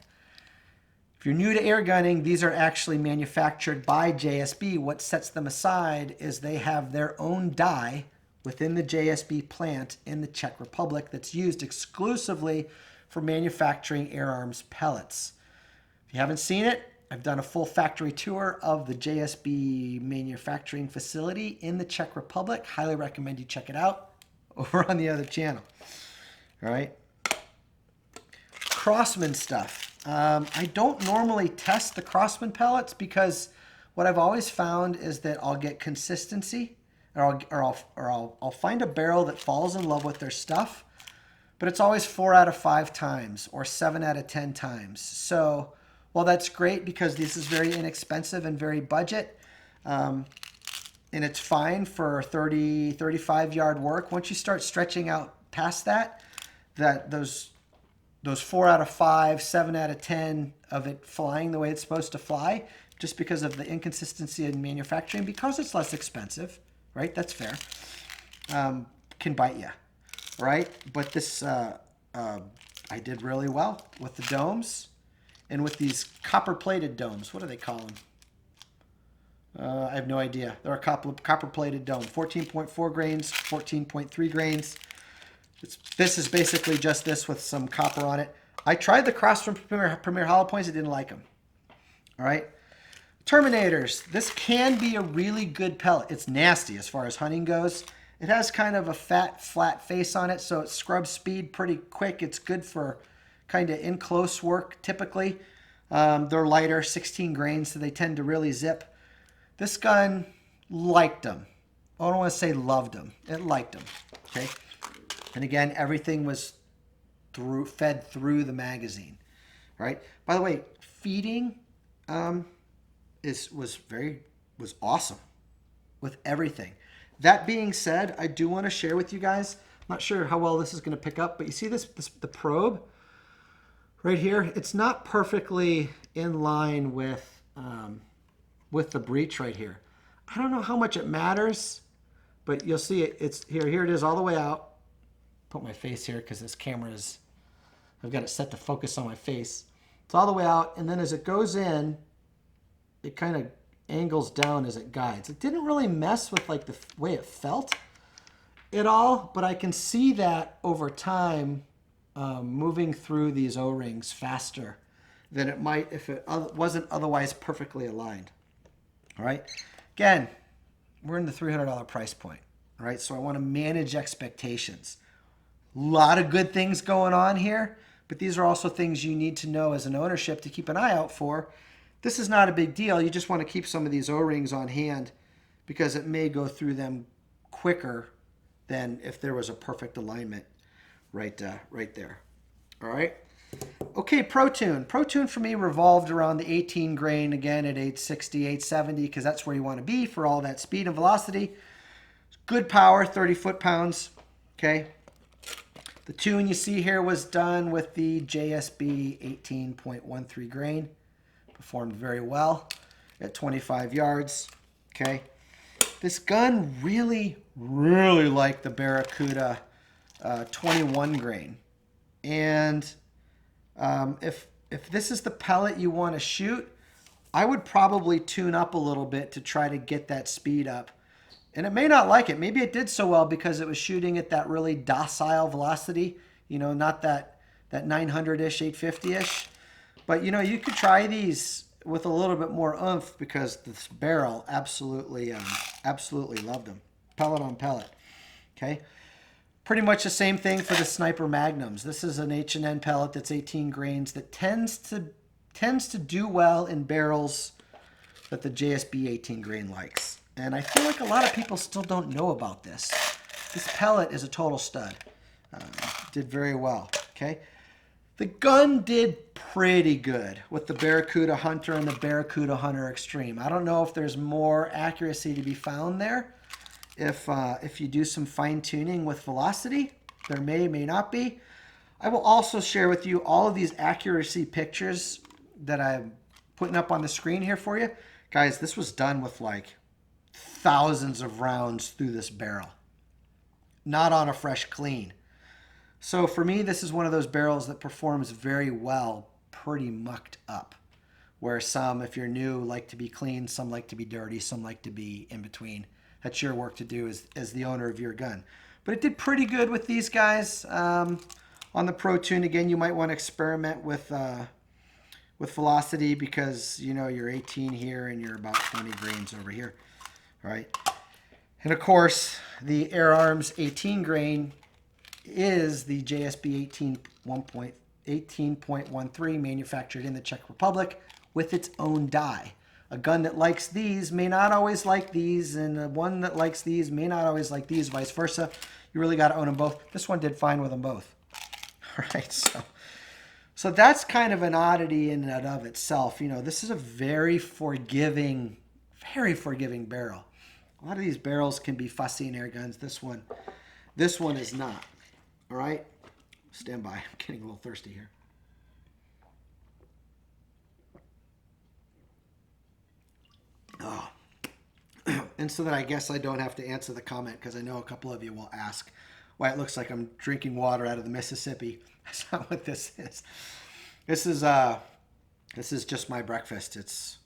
If you're new to air gunning, these are actually manufactured by JSB. What sets them aside is they have their own die within the JSB plant in the Czech Republic that's used exclusively for manufacturing Air Arms pellets. If you haven't seen it, I've done a full factory tour of the JSB manufacturing facility in the Czech Republic. Highly recommend you check it out over on the other channel. All right. Crossman stuff. I don't normally test the Crossman pellets because what I've always found is that I'll get consistency, or I'll find a barrel that falls in love with their stuff, but it's always 4 out of 5 times or 7 out of 10 times. So while that's great because this is very inexpensive and very budget, and it's fine for 30, 35-yard work, once you start stretching out past that, those 4 out of 5, 7 out of 10 of it flying the way it's supposed to fly, just because of the inconsistency in manufacturing, because it's less expensive, right? That's fair. Can bite you, right? But this, I did really well with the domes and with these copper-plated domes. What do they call them? I have no idea. They're a copper-plated dome. 14.4 grains, 14.3 grains. This is basically just this with some copper on it. I tried the cross from Premier Hollow Points. I didn't like them. All right. Terminators. This can be a really good pellet. It's nasty as far as hunting goes. It has kind of a fat, flat face on it, so it scrubs speed pretty quick. It's good for kind of in close work typically. They're lighter, 16 grains, so they tend to really zip. This gun liked them. I don't want to say loved them. It liked them. Okay. And again, everything was fed through the magazine. Right. By the way, feeding was awesome with everything. That being said, I do want to share with you guys. I'm not sure how well this is going to pick up, but you see the probe right here. It's not perfectly in line with the breech right here. I don't know how much it matters, but you'll see it. It's here. Here it is all the way out. Put my face here because this camera is. I've got it set to focus on my face. It's all the way out, and then as it goes in, it kind of angles down as it guides. It didn't really mess with like the way it felt at all, but I can see that over time moving through these O-rings faster than it might if it wasn't otherwise perfectly aligned. All right. Again, we're in the $300 price point. All right. So I want to manage expectations. A lot of good things going on here, but these are also things you need to know as an ownership to keep an eye out for. This is not a big deal. You just want to keep some of these O-rings on hand because it may go through them quicker than if there was a perfect alignment right there. All right. Okay, ProTune. ProTune for me revolved around the 18 grain again at 860, 870 because that's where you want to be for all that speed and velocity. Good power, 30 foot-pounds. Okay. The tune you see here was done with the JSB 18.13 grain. Performed very well at 25 yards. Okay. This gun really liked the Barracuda 21 grain. And if this is the pellet you want to shoot, I would probably tune up a little bit to try to get that speed up. And it may not like it. Maybe it did so well because it was shooting at that really docile velocity, you know, not that 900-ish, 850-ish. But, you know, you could try these with a little bit more oomph because this barrel absolutely loved them. Pellet on pellet. Okay. Pretty much the same thing for the Sniper Magnums. This is an H&N pellet that's 18 grains that tends to do well in barrels that the JSB 18 grain likes. And I feel like a lot of people still don't know about this. This pellet is a total stud. Did very well. Okay. The gun did pretty good with the Barracuda Hunter and the Barracuda Hunter Extreme. I don't know if there's more accuracy to be found there. If you do some fine tuning with velocity, there may not be. I will also share with you all of these accuracy pictures that I'm putting up on the screen here for you. Guys, this was done with like thousands of rounds through this barrel. Not on a fresh clean. So for me, this is one of those barrels that performs very well, pretty mucked up. Where some, if you're new, like to be clean, some like to be dirty, some like to be in between. That's your work to do as the owner of your gun. But it did pretty good with these guys. On the ProTune, again, you might want to experiment with velocity because, you know, you're 18 here and you're about 20 grains over here. All right. And, of course, the Air Arms 18 grain is the JSB 18.13 manufactured in the Czech Republic with its own die. A gun that likes these may not always like these, and one that likes these may not always like these, vice versa. You really got to own them both. This one did fine with them both. All right, so that's kind of an oddity in and of itself. You know, this is a very forgiving barrel. A lot of these barrels can be fussy in air guns. This one is not. All right, stand by. I'm getting a little thirsty here. Oh. And so that I guess I don't have to answer the comment because I know a couple of you will ask why it looks like I'm drinking water out of the Mississippi. That's not what this is. This is just my breakfast. It's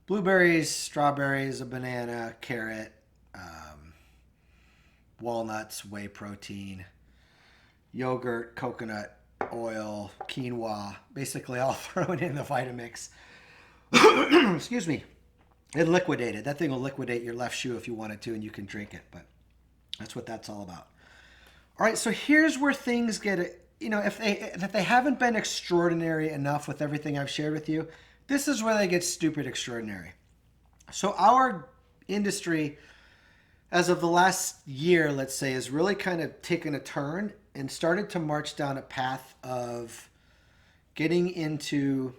blueberries, strawberries, a banana, carrot, walnuts, whey protein, yogurt, coconut oil, quinoa, basically all thrown in the Vitamix. Excuse me. And liquidated. That thing will liquidate your left shoe if you wanted to, and you can drink it. But that's what that's all about. All right, so here's where things get, if they haven't been extraordinary enough with everything I've shared with you, this is where they get stupid extraordinary. So our industry, as of the last year, let's say, has really kind of taken a turn and started to march down a path of getting into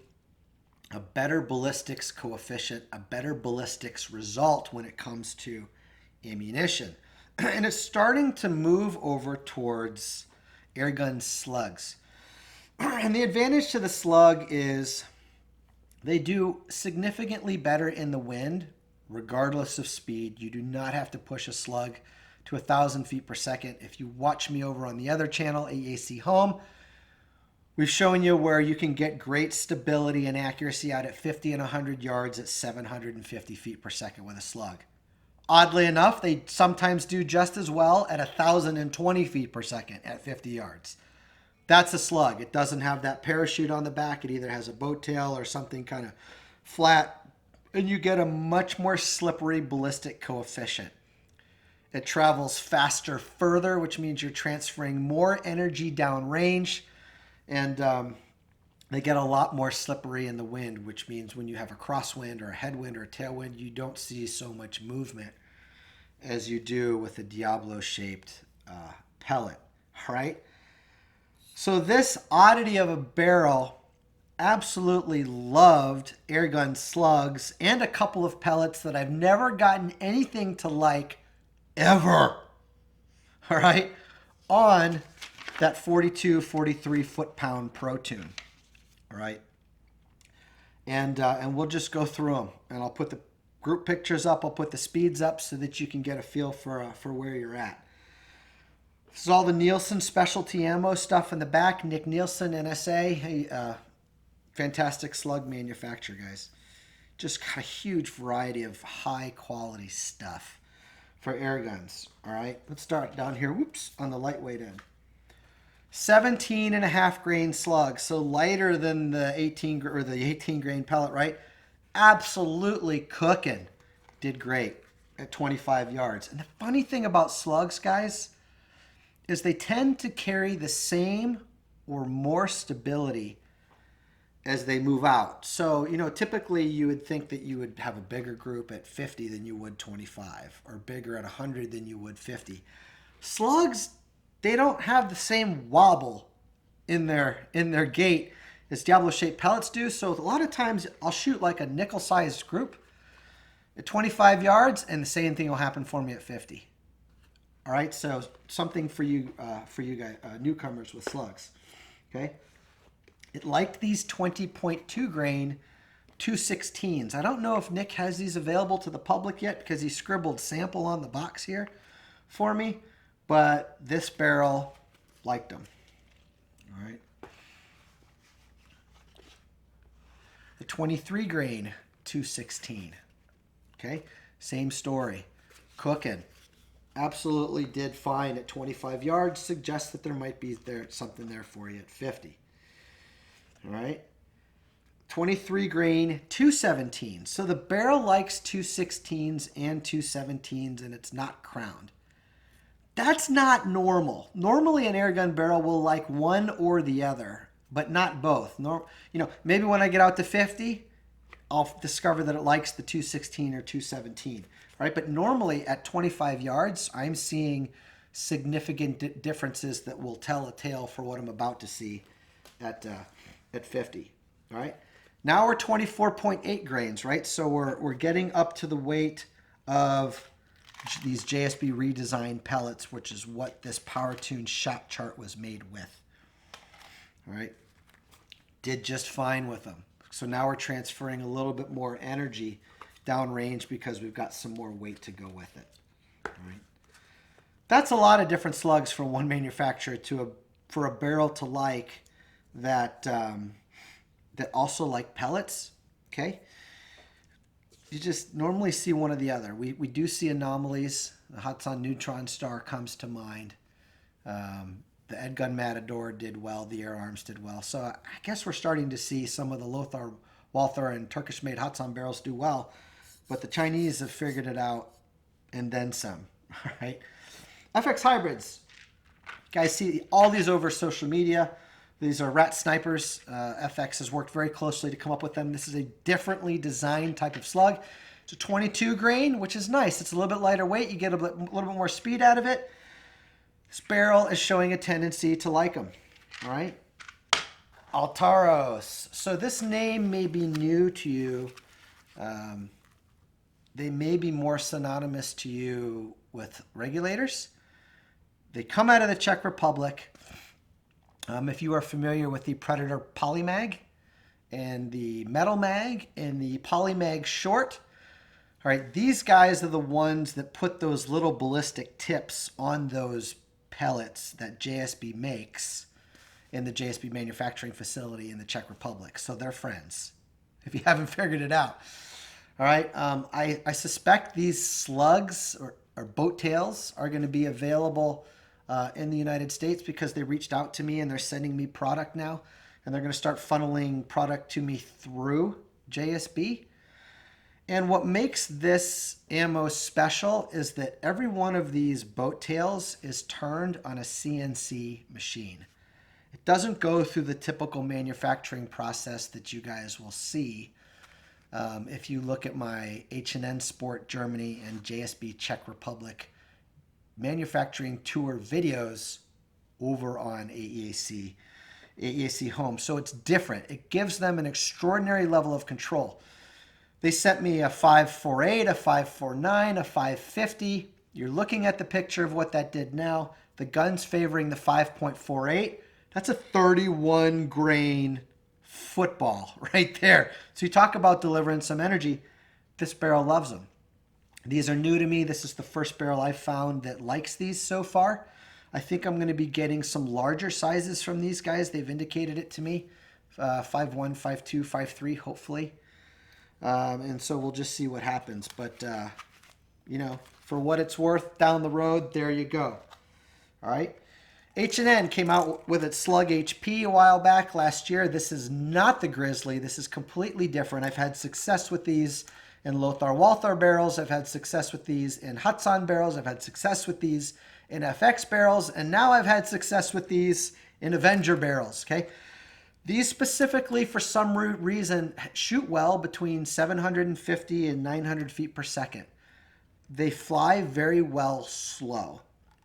a better ballistics coefficient, a better ballistics result when it comes to ammunition. And it's starting to move over towards airgun slugs. And the advantage to the slug is they do significantly better in the wind, regardless of speed. You do not have to push a slug to 1,000 feet per second. If you watch me over on the other channel, AEAC Home, we've shown you where you can get great stability and accuracy out at 50 and 100 yards at 750 feet per second with a slug. Oddly enough, they sometimes do just as well at 1,020 feet per second at 50 yards. That's a slug. It doesn't have that parachute on the back. It either has a boat tail or something kind of flat, and you get a much more slippery ballistic coefficient. It travels faster further, which means you're transferring more energy downrange, and they get a lot more slippery in the wind, which means when you have a crosswind or a headwind or a tailwind, you don't see so much movement as you do with a Diablo-shaped pellet, all right? So this oddity of a barrel absolutely loved airgun slugs and a couple of pellets that I've never gotten anything to like ever, all right, on that 42, 43 foot-pound Pro Tune, all right? And we'll just go through them, and I'll put the group pictures up. I'll put the speeds up so that you can get a feel for where you're at. This is all the Nielsen specialty ammo stuff in the back. Nick Nielsen, NSA. Hey, fantastic slug manufacturer, guys. Just got a huge variety of high-quality stuff for air guns, all right? Let's start down here, whoops, on the lightweight end. 17.5 grain slug, so lighter than the 18 grain pellet, right? Absolutely cooking. Did great at 25 yards. And the funny thing about slugs, guys, is they tend to carry the same or more stability as they move out. So, typically you would think that you would have a bigger group at 50 than you would 25, or bigger at 100 than you would 50. Slugs, they don't have the same wobble in their gait as Diablo-shaped pellets do. So a lot of times I'll shoot like a nickel-sized group at 25 yards, and the same thing will happen for me at 50. All right, so something for you guys, newcomers with slugs. Okay, it liked these 20.2 grain 216s. I don't know if Nick has these available to the public yet because he scribbled sample on the box here for me, but this barrel liked them. All right. The 23 grain 216. Okay, same story. Cooking. Absolutely did fine at 25 yards. Suggests that there might be something there for you at 50. All right. 23 grain 217. So the barrel likes 216s and 217s, and it's not crowned. That's not normal. Normally an airgun barrel will like one or the other, but not both. Maybe when I get out to 50, I'll discover that it likes the 216 or 217, right? But normally at 25 yards, I'm seeing significant differences that will tell a tale for what I'm about to see at 50, all right? Now we're 24.8 grains, right? So we're getting up to the weight of these JSB redesigned pellets, which is what this PowerTune shot chart was made with. All right. Did just fine with them. So now we're transferring a little bit more energy downrange because we've got some more weight to go with it. All right. That's a lot of different slugs from one manufacturer for a barrel to like that that also like pellets. Okay. You just normally see one or the other. We do see anomalies. The Hudson Neutron Star comes to mind. The Airgun Matador did well. The Air Arms did well. So I guess we're starting to see some of the Lothar, Walther, and Turkish-made Hatsan barrels do well. But the Chinese have figured it out and then some. All right. FX Hybrids. Guys see all these over social media. These are rat snipers. FX has worked very closely to come up with them. This is a differently designed type of slug. It's a 22 grain, which is nice. It's a little bit lighter weight. You get a little bit more speed out of it. This barrel is showing a tendency to like them. All right. Altaros. So this name may be new to you. They may be more synonymous to you with regulators. They come out of the Czech Republic. If you are familiar with the Predator Polymag and the Metal Mag and the Polymag Short, all right, these guys are the ones that put those little ballistic tips on those pellets that JSB makes in the JSB manufacturing facility in the Czech Republic. So they're friends, if you haven't figured it out. All right, I suspect these slugs or boat tails are going to be available in the United States because they reached out to me and they're sending me product now. And they're going to start funneling product to me through JSB. And what makes this ammo special is that every one of these boat tails is turned on a CNC machine. It doesn't go through the typical manufacturing process that you guys will see if you look at my H&N Sport Germany and JSB Czech Republic manufacturing tour videos over on AEAC Home. So it's different. It gives them an extraordinary level of control. They sent me a 548, a 549, a 550. You're looking at the picture of what that did now. The gun's favoring the 5.48. That's a 31 grain football right there. So you talk about delivering some energy. This barrel loves them. These are new to me. This is the first barrel I've found that likes these so far. I think I'm going to be getting some larger sizes from these guys. They've indicated it to me. 5.1, 5.2, 5.3, hopefully. And so we'll just see what happens. But, you know, for what it's worth down the road, there you go. All right. H&N came out with its Slug HP a while back last year. This is not the Grizzly. This is completely different. I've had success with these in Lothar Walther barrels. I've had success with these in Hatsan barrels. I've had success with these in FX barrels. And now I've had success with these in Avenger barrels. Okay. These specifically, for some reason, shoot well between 750 and 900 feet per second. They fly very well slow.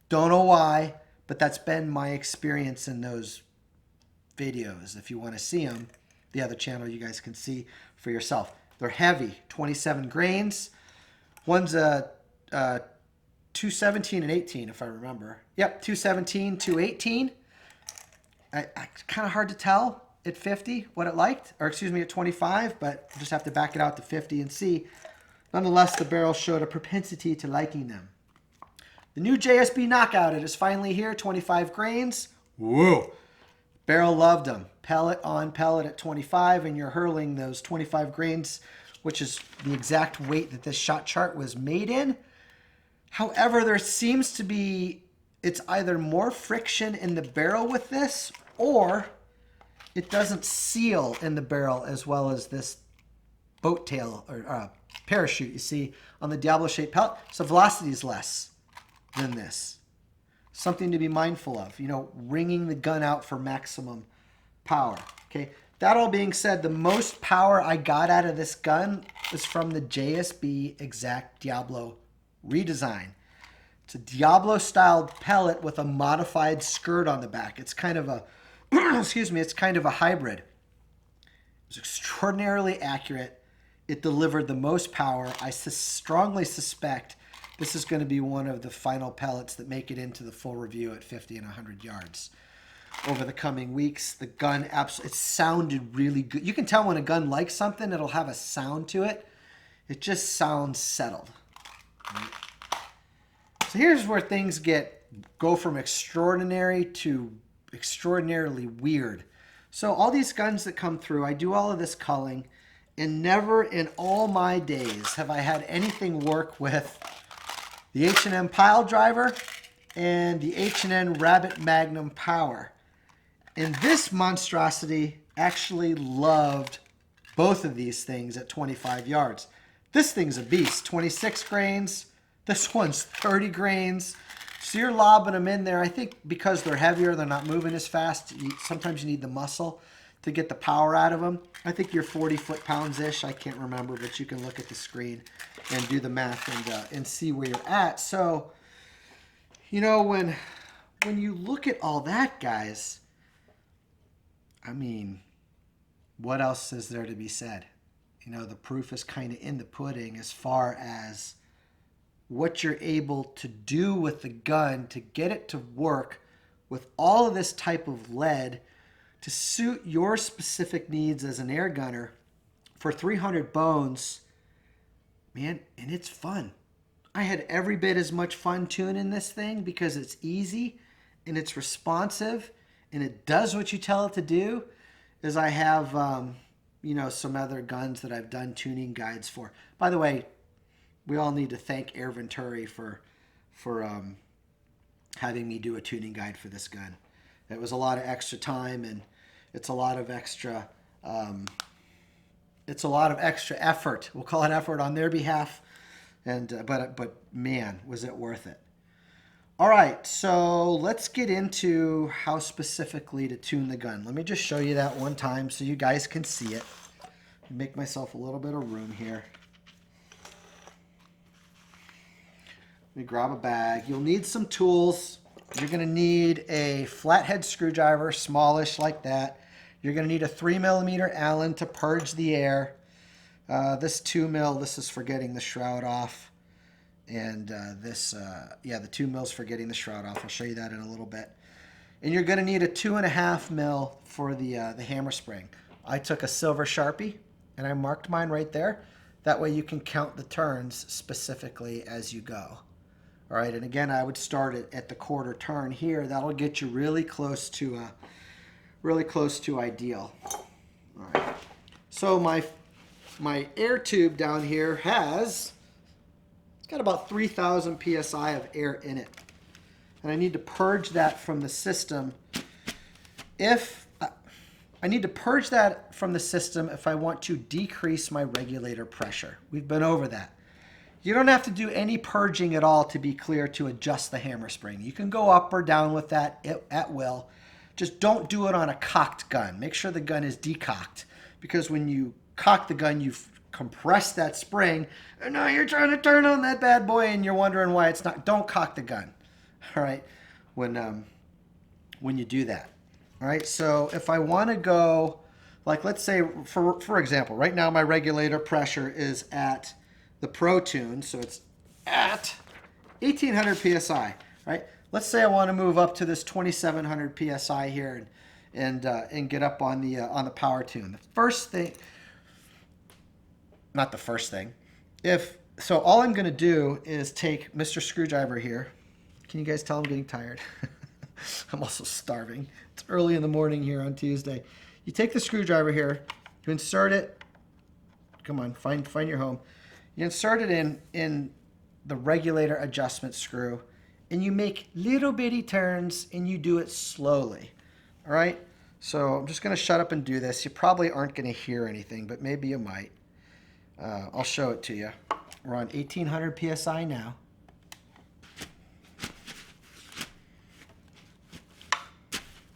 Don't know why, but that's been my experience in those videos. If you want to see them, the other channel, you guys can see for yourself. They're heavy, 27 grains. One's a 217 and 18, if I remember. Yep, 217, 218. Kind of hard to tell at 50 what it liked, or excuse me, at 25, but we'll just have to back it out to 50 and see. Nonetheless, the barrel showed a propensity to liking them. The new JSB Knockout, it is finally here, 25 grains. Whoa. Barrel loved them. Pellet on pellet at 25, and you're hurling those 25 grains, which is the exact weight that this shot chart was made in. However, there seems to be, it's either more friction in the barrel with this, or it doesn't seal in the barrel as well as this boat tail or parachute you see on the Diablo-shaped pellet. So velocity is less than this. Something to be mindful of, you know, ringing the gun out for maximum power. Okay. That all being said, the most power I got out of this gun was from the JSB Exact Diablo redesign. It's a Diablo-styled pellet with a modified skirt on the back. It's kind of a, excuse me, it's kind of a hybrid. It was extraordinarily accurate. It delivered the most power. I strongly suspect this is going to be one of the final pellets that make it into the full review at 50 and 100 yards over the coming weeks. The gun, absolutely, it sounded really good. You can tell when a gun likes something, it'll have a sound to it. It just sounds settled. Right? So here's where things go from extraordinary to extraordinarily weird. So all these guns that come through, I do all of this culling, and never in all my days have I had anything work with the H&M pile driver and the H&N Rabbit Magnum Power. And this monstrosity actually loved both of these things at 25 yards. This thing's a beast, 26 grains. This one's 30 grains. So you're lobbing them in there. I think because they're heavier, they're not moving as fast. Sometimes you need the muscle to get the power out of them. I think you're 40 foot-pounds-ish. I can't remember, but you can look at the screen and do the math and see where you're at. So, you know, when you look at all that, guys, I mean, what else is there to be said? You know, the proof is kind of in the pudding as far as what you're able to do with the gun to get it to work with all of this type of lead to suit your specific needs as an air gunner for 300 bones, man, and it's fun. I had every bit as much fun tuning this thing because it's easy and it's responsive and it does what you tell it to do, as I have, you know, some other guns that I've done tuning guides for. By the way, we all need to thank Air Venturi for having me do a tuning guide for this gun. It was a lot of extra time, and it's a lot of extra effort. We'll call it effort on their behalf, and but man, was it worth it. All right, so let's get into how specifically to tune the gun. Let me just show you that one time so you guys can see it. Make myself a little bit of room here. Let me grab a bag. You'll need some tools. You're going to need a flathead screwdriver, smallish like that. You're going to need a 3mm Allen to purge the air. This 2mm, this is for getting the shroud off. And the 2mm for getting the shroud off. I'll show you that in a little bit. And you're going to need a 2.5mm for the hammer spring. I took a silver Sharpie and I marked mine right there. That way you can count the turns specifically as you go. All right, and again, I would start it at the quarter turn here. That'll get you really close to ideal. All right. So my air tube down here it's got about 3,000 psi of air in it, and I need to purge that from the system. If I want to decrease my regulator pressure. We've been over that. You don't have to do any purging at all, to be clear, to adjust the hammer spring. You can go up or down with that at will. Just don't do it on a cocked gun. Make sure the gun is decocked, because when you cock the gun, you've compressed that spring, and now you're trying to turn on that bad boy and you're wondering why it's not. Don't cock the gun, all right, when you do that. All right, so if I want to go, like, let's say, for example, right now my regulator pressure is at the Pro Tune, so it's at 1,800 psi, right? Let's say I want to move up to this 2,700 psi here and get up on the Power Tune. The first thing, not the first thing, so all I'm going to do is take Mr. Screwdriver here. Can you guys tell I'm getting tired? I'm also starving. It's early in the morning here on Tuesday. You take the screwdriver here, you insert it. Come on, find your home. You insert it in the regulator adjustment screw, and you make little bitty turns, and you do it slowly. All right? So I'm just going to shut up and do this. You probably aren't going to hear anything, but maybe you might. I'll show it to you. We're on 1,800 psi now.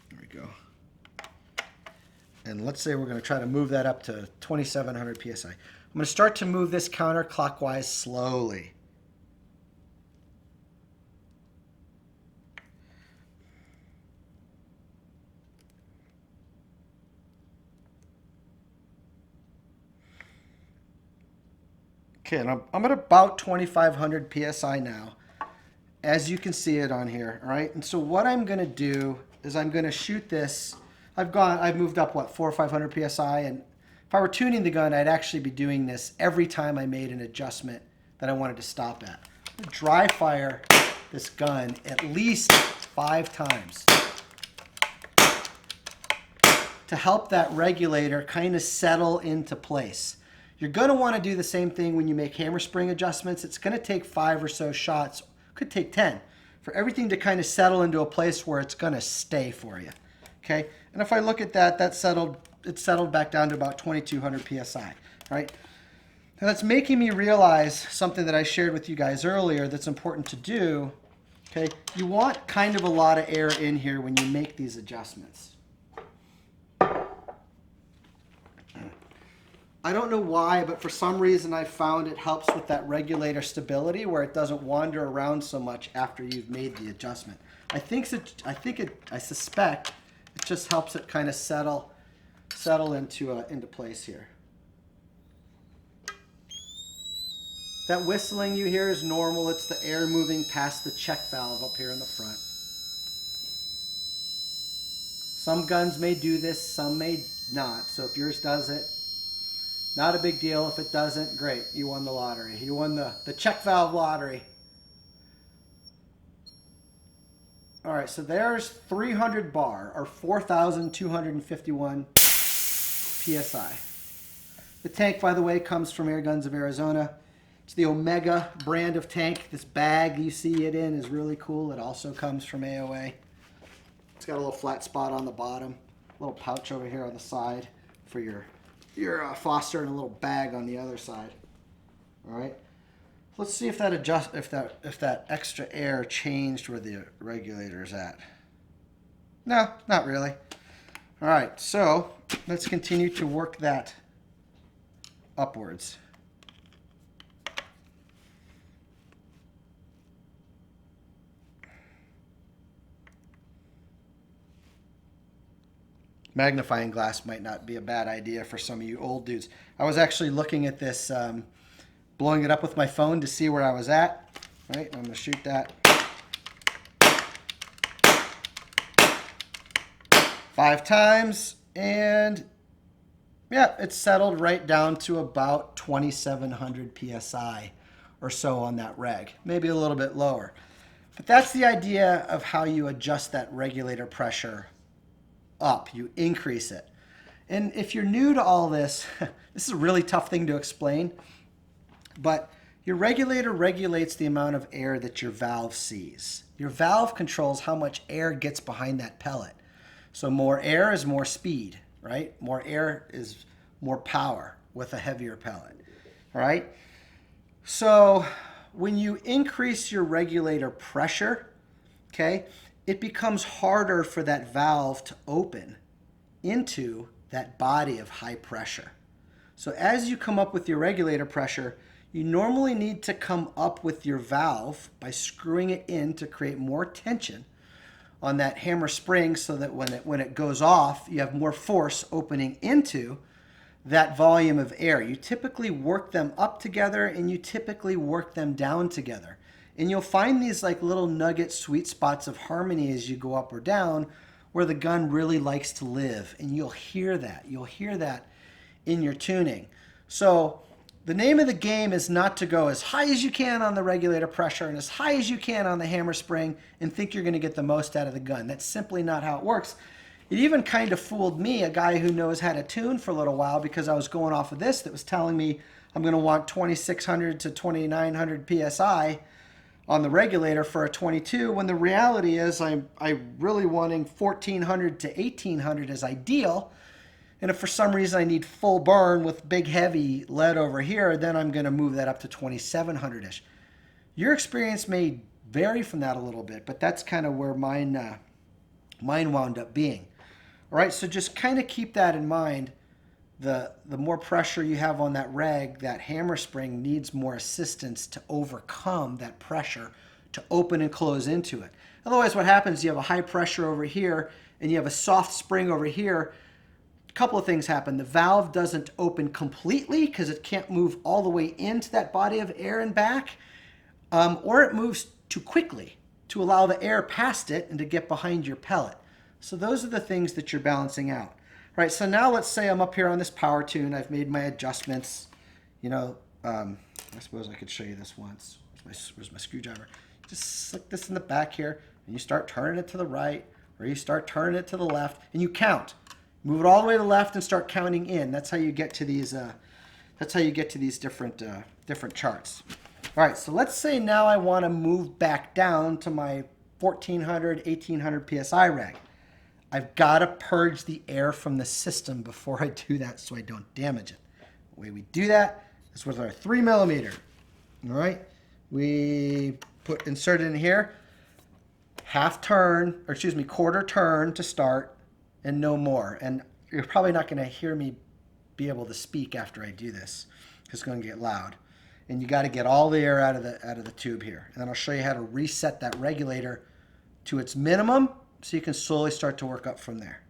There we go. And let's say we're going to try to move that up to 2,700 psi. I'm going to start to move this counterclockwise slowly. Okay, and I'm at about 2,500 psi now, as you can see it on here. All right, and so what I'm going to do is I'm going to shoot this. I've moved up, what, 400 or 500 psi, and if I were tuning the gun, I'd actually be doing this every time I made an adjustment that I wanted to stop at. I'm gonna dry fire this gun at least 5 times to help that regulator kind of settle into place. You're going to want to do the same thing when you make hammer spring adjustments. It's going to take 5 or so shots, could take 10, for everything to kind of settle into a place where it's going to stay for you. Okay, and if I look at that, it settled back down to about 2200 psi, right? And that's making me realize something that I shared with you guys earlier that's important to do. Okay, you want kind of a lot of air in here when you make these adjustments. I don't know why, but for some reason I found it helps with that regulator stability where it doesn't wander around so much after you've made the adjustment. I suspect it just helps it kind of settle into place here. That whistling you hear is normal. It's the air moving past the check valve up here in the front. Some guns may do this, some may not. So if yours does it, not a big deal. If it doesn't, great. You won the lottery. You won the check valve lottery. All right, so there's 300 bar, or 4,251 PSI. The tank, by the way, comes from Airguns of Arizona. It's the Omega brand of tank. This bag you see it in is really cool. It also comes from AOA. It's got a little flat spot on the bottom, a little pouch over here on the side for your Foster, and a little bag on the other side. All right. Let's see if that extra air changed where the regulator is at. No, not really. All right, so let's continue to work that upwards. Magnifying glass might not be a bad idea for some of you old dudes. I was actually looking at this, blowing it up with my phone to see where I was at. Right, I'm going to shoot that 5 times, and yeah, it's settled right down to about 2,700 PSI or so on that reg, maybe a little bit lower. But that's the idea of how you adjust that regulator pressure up. You increase it. And if you're new to all this, this is a really tough thing to explain, but your regulator regulates the amount of air that your valve sees. Your valve controls how much air gets behind that pellet. So more air is more speed, right? More air is more power with a heavier pellet, all right? So when you increase your regulator pressure, okay, it becomes harder for that valve to open into that body of high pressure. So as you come up with your regulator pressure, you normally need to come up with your valve by screwing it in to create more tension on that hammer spring so that when it goes off, you have more force opening into that volume of air. You typically work them up together and you typically work them down together. And you'll find these like little nugget sweet spots of harmony as you go up or down where the gun really likes to live. And you'll hear that. You'll hear that in your tuning. So the name of the game is not to go as high as you can on the regulator pressure and as high as you can on the hammer spring and think you're going to get the most out of the gun. That's simply not how it works. It even kind of fooled me, a guy who knows how to tune for a little while, because I was going off of this that was telling me I'm going to want 2,600 to 2,900 PSI on the regulator for a 22, when the reality is I'm really wanting 1,400 to 1,800 as ideal. And if for some reason I need full burn with big heavy lead over here, then I'm going to move that up to 2,700-ish. Your experience may vary from that a little bit, but that's kind of where mine wound up being. All right, so just kind of keep that in mind. The more pressure you have on that reg, that hammer spring needs more assistance to overcome that pressure to open and close into it. Otherwise, what happens, you have a high pressure over here and you have a soft spring over here. A couple of things happen. The valve doesn't open completely because it can't move all the way into that body of air and back, or it moves too quickly to allow the air past it and to get behind your pellet. So those are the things that you're balancing out. All right, so now let's say I'm up here on this power tune. I've made my adjustments. You know, I suppose I could show you this once. Where's my screwdriver? Just slick this in the back here, and you start turning it to the right, or you start turning it to the left, and you count. Move it all the way to the left and start counting in. That's how you get to these. That's how you get to these different charts. All right, so let's say now I want to move back down to my 1400, 1800 PSI reg. I've got to purge the air from the system before I do that so I don't damage it. The way we do that is with our 3mm. All right, we insert it in here, half turn, or excuse me, quarter turn to start, and no more. And you're probably not going to hear me be able to speak after I do this, because it's going to get loud. And you got to get all the air out of the tube here. And then I'll show you how to reset that regulator to its minimum, so you can slowly start to work up from there.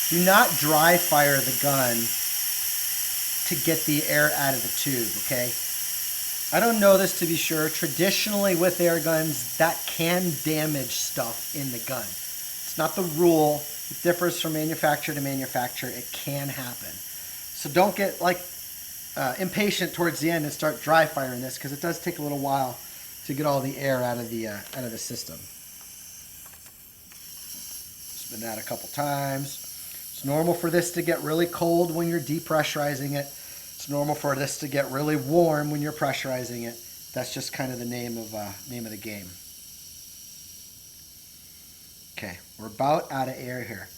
Do not dry fire the gun to get the air out of the tube, okay? I don't know this to be sure. Traditionally with air guns, that can damage stuff in the gun. It's not the rule. It differs from manufacturer to manufacturer. It can happen. So don't get impatient towards the end and start dry firing this, because it does take a little while to get all the air out of the system. Spin that a couple times. It's normal for this to get really cold when you're depressurizing it. It's normal for this to get really warm when you're pressurizing it. That's just kind of the name of the game. Okay, we're about out of air here.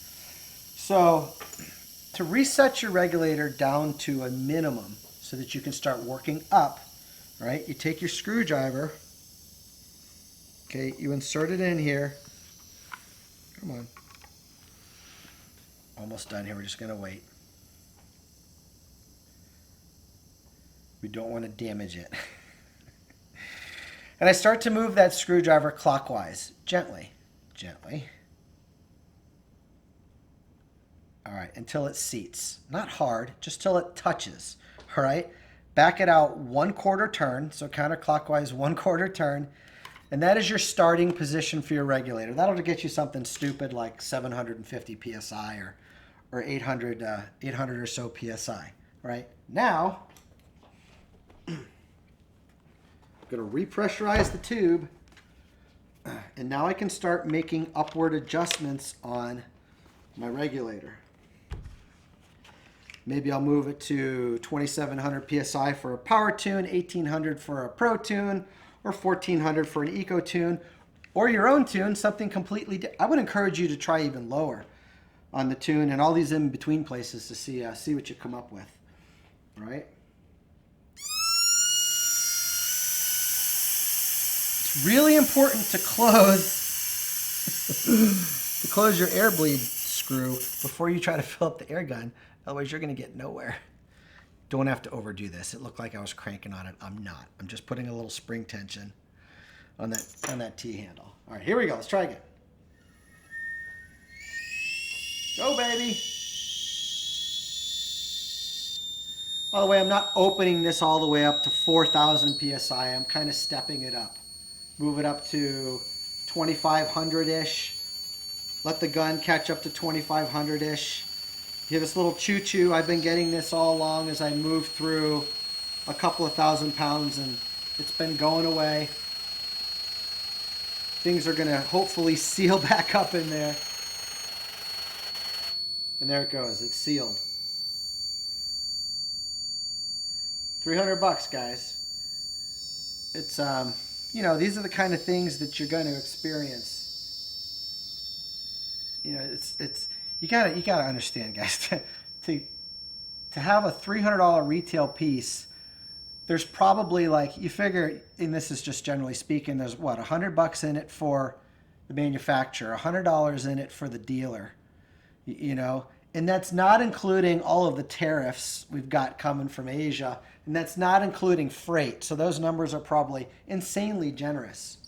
So to reset your regulator down to a minimum so that you can start working up, right? You take your screwdriver, okay, you insert it in here. Come on. Almost done here. We're just going to wait. We don't want to damage it. And I start to move that screwdriver clockwise, gently, gently. All right, until it seats. Not hard, just till it touches. All right, back it out 1/4 turn, so counterclockwise 1/4 turn. And that is your starting position for your regulator. That'll get you something stupid like 750 PSI or 800 or so PSI. Right now, I'm going to repressurize the tube, and now I can start making upward adjustments on my regulator. Maybe I'll move it to 2700 PSI for a power tune, 1800 for a pro tune, or 1400 for an eco tune, or your own tune, something completely different. I would encourage you to try even lower on the tune and all these in-between places to see what you come up with. All right? It's really important to close your air bleed screw before you try to fill up the air gun. Otherwise, you're going to get nowhere. Don't have to overdo this. It looked like I was cranking on it. I'm not. I'm just putting a little spring tension on that T-handle. All right, here we go. Let's try again. Go, baby. By the way, I'm not opening this all the way up to 4,000 PSI. I'm kind of stepping it up. Move it up to 2,500-ish. Let the gun catch up to 2,500-ish. Hear this little choo-choo. I've been getting this all along as I move through a couple of thousand pounds, and it's been going away. Things are going to hopefully seal back up in there. And there it goes. It's sealed. $300, guys. It's, you know, these are the kind of things that you're going to experience. You know, it's you gotta understand, guys. To have a $300 retail piece, there's probably, like, you figure, and this is just generally speaking, there's what, $100 in it for the manufacturer, $100 in it for the dealer, you know, and that's not including all of the tariffs we've got coming from Asia, and that's not including freight. So those numbers are probably insanely generous.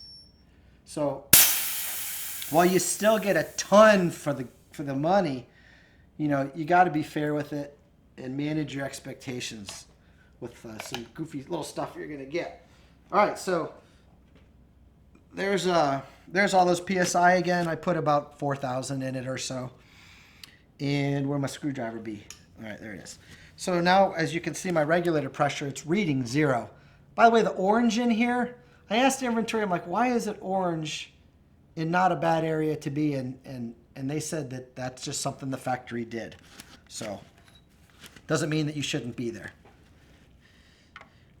So while you still get a ton for for the money, you know, you got to be fair with it and manage your expectations with some goofy little stuff you're going to get. All right, so there's all those PSI again. I put about 4,000 in it or so. And where my screwdriver be? All right, there it is. So now, as you can see, my regulator pressure, it's reading 0. By the way, the orange in here, I asked Air Venturi, I'm like, why is it orange in not a bad area to be in? And they said that that's just something the factory did. So doesn't mean that you shouldn't be there.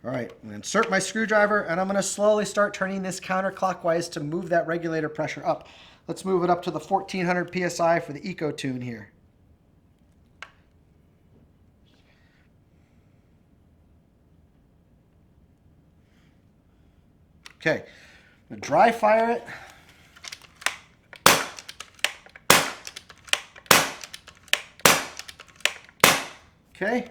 All right, I'm going to insert my screwdriver, and I'm going to slowly start turning this counterclockwise to move that regulator pressure up. Let's move it up to the 1400 PSI for the Eco Tune here. Okay, I'm going to dry fire it. Okay.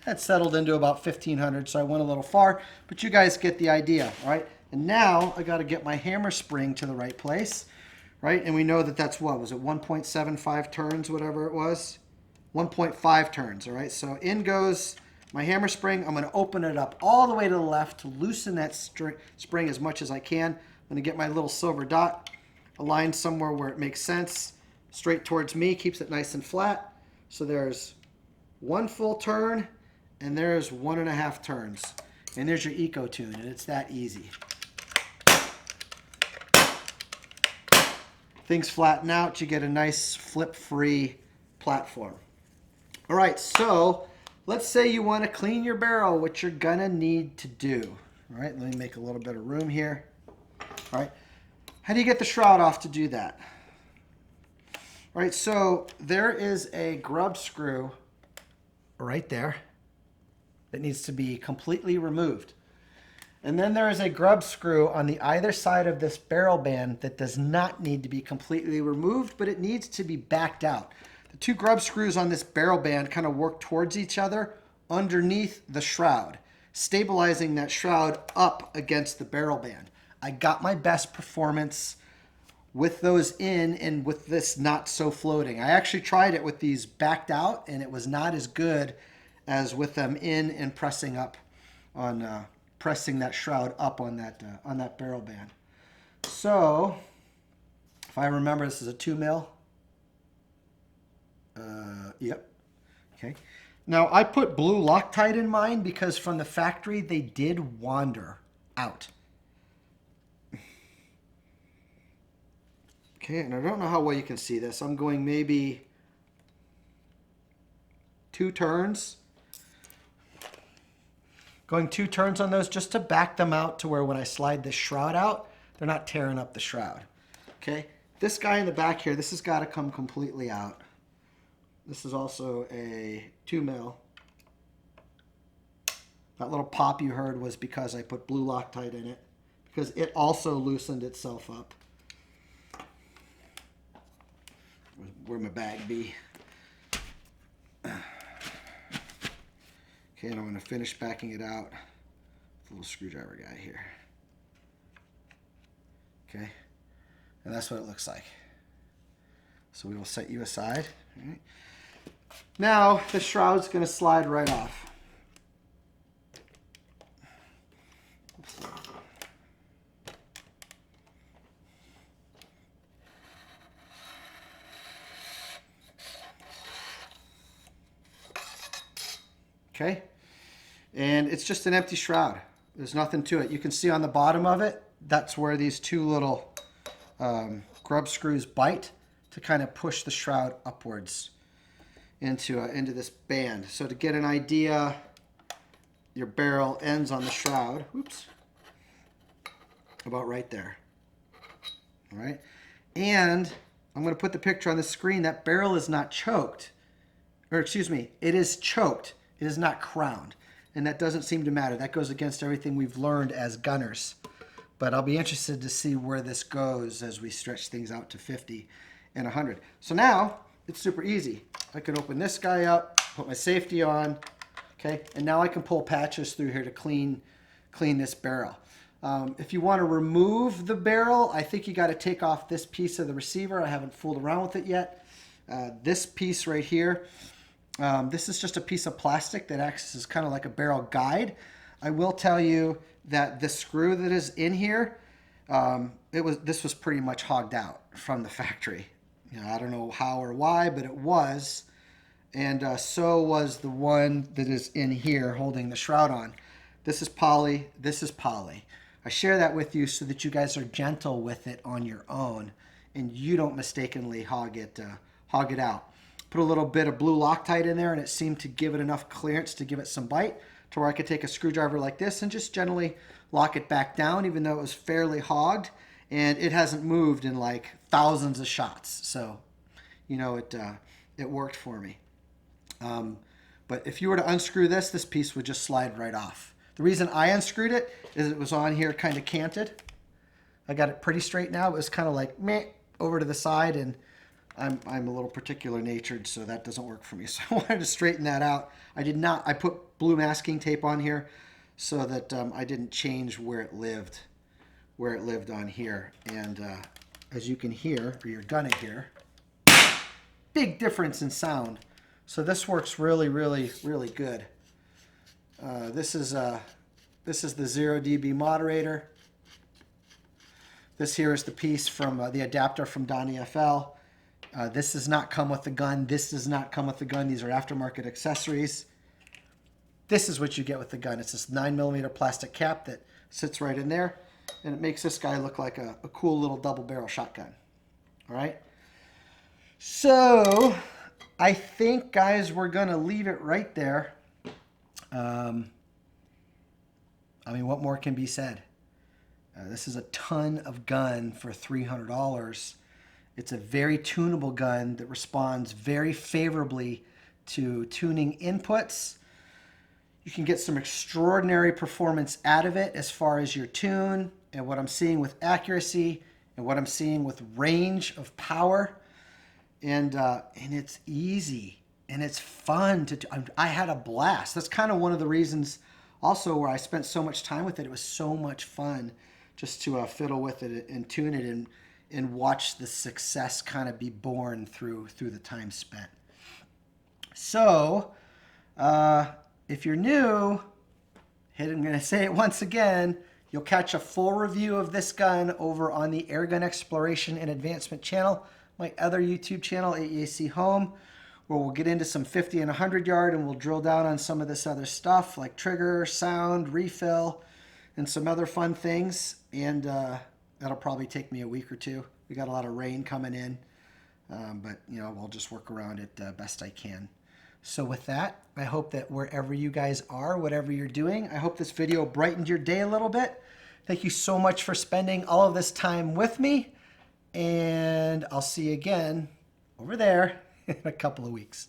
That settled into about 1500, so I went a little far, but you guys get the idea, right? And now I got to get my hammer spring to the right place, right? And we know that that's what? Was it 1.75 turns, whatever it was? 1.5 turns, all right? So in goes my hammer spring. I'm going to open it up all the way to the left to loosen that spring as much as I can. I'm going to get my little silver dot aligned somewhere where it makes sense, straight towards me, keeps it nice and flat. So there's one full turn, and there's 1.5 turns. And there's your Eco Tune, and it's that easy. Things flatten out, you get a nice flip-free platform. All right, so let's say you want to clean your barrel, which you're gonna need to do. All right, let me make a little bit of room here. All right, how do you get the shroud off to do that? All right, so there is a grub screw right there that needs to be completely removed. And then there is a grub screw on the either side of this barrel band that does not need to be completely removed, but it needs to be backed out. The two grub screws on this barrel band kind of work towards each other underneath the shroud, stabilizing that shroud up against the barrel band. I got my best performance with those in and with this not so floating. I actually tried it with these backed out, and it was not as good as with them in and pressing up on pressing that shroud up on that barrel band. So if I remember, this is a 2 mil. Yep. Okay. Now I put blue Loctite in mine because from the factory they did wander out. Okay, and I don't know how well you can see this. I'm going maybe 2 turns. Going 2 turns on those just to back them out to where when I slide this shroud out, they're not tearing up the shroud. Okay, this guy in the back here, this has got to come completely out. This is also a 2 mil. That little pop you heard was because I put blue Loctite in it, because it also loosened itself up. Where my bag be? Okay, and I'm going to finish backing it out with the little screwdriver guy here. Okay, and that's what it looks like. So we will set you aside. All right. Now the shroud's going to slide right off. Okay, and it's just an empty shroud. There's nothing to it. You can see on the bottom of it, that's where these 2 little grub screws bite to kind of push the shroud upwards into this band. So to get an idea, your barrel ends on the shroud. Whoops. About right there. All right, and I'm going to put the picture on the screen. That barrel is not choked, or excuse me, it is choked. It is not crowned, and that doesn't seem to matter. That goes against everything we've learned as gunners. But I'll be interested to see where this goes as we stretch things out to 50 and 100. So now it's super easy. I can open this guy up, put my safety on, okay, and now I can pull patches through here to clean this barrel. If you want to remove the barrel, I think you got to take off this piece of the receiver. I haven't fooled around with it yet. This piece right here, this is just a piece of plastic that acts as kind of like a barrel guide. I will tell you that the screw that is in here, this was pretty much hogged out from the factory. I don't know how or why, but it was. And so was the one that is in here holding the shroud on. This is poly. This is poly. I share that with you so that you guys are gentle with it on your own and you don't mistakenly hog it out. Put a little bit of blue Loctite in there and it seemed to give it enough clearance to give it some bite to where I could take a screwdriver like this and just gently lock it back down, even though it was fairly hogged, and it hasn't moved in like thousands of shots. So, it worked for me. But if you were to unscrew this piece would just slide right off. The reason I unscrewed it is it was on here kind of canted. I got it pretty straight now. It was kind of like meh over to the side, and I'm a little particular natured, so that doesn't work for me. So I wanted to straighten that out. I did not. I put blue masking tape on here so that I didn't change where it lived on here. And as you can hear, or you're gonna hear, big difference in sound. So this works really, really, really good. This is the 0 dB moderator. This here is the piece from the adapter from Donnie FL. This does not come with the gun. This does not come with the gun. These are aftermarket accessories. This is what you get with the gun. It's this 9mm plastic cap that sits right in there, and it makes this guy look like a cool little double barrel shotgun. All right. So I think, guys, we're going to leave it right there. What more can be said? This is a ton of gun for $300. It's a very tunable gun that responds very favorably to tuning inputs. You can get some extraordinary performance out of it as far as your tune and what I'm seeing with accuracy and what I'm seeing with range of power. And it's easy and it's fun to do. I had a blast. That's kind of one of the reasons also where I spent so much time with it. It was so much fun just to fiddle with it and tune it and watch the success kind of be born through the time spent. So if you're new, I'm going to say it once again, you'll catch a full review of this gun over on the Airgun Exploration and Advancement channel, my other YouTube channel, AEAC Home, where we'll get into some 50 and 100 yard and we'll drill down on some of this other stuff like trigger, sound, refill, and some other fun things. And that'll probably take me a week or two. We got a lot of rain coming in, but we'll just work around it best I can. So with that, I hope that wherever you guys are, whatever you're doing, I hope this video brightened your day a little bit. Thank you so much for spending all of this time with me. And I'll see you again over there in a couple of weeks.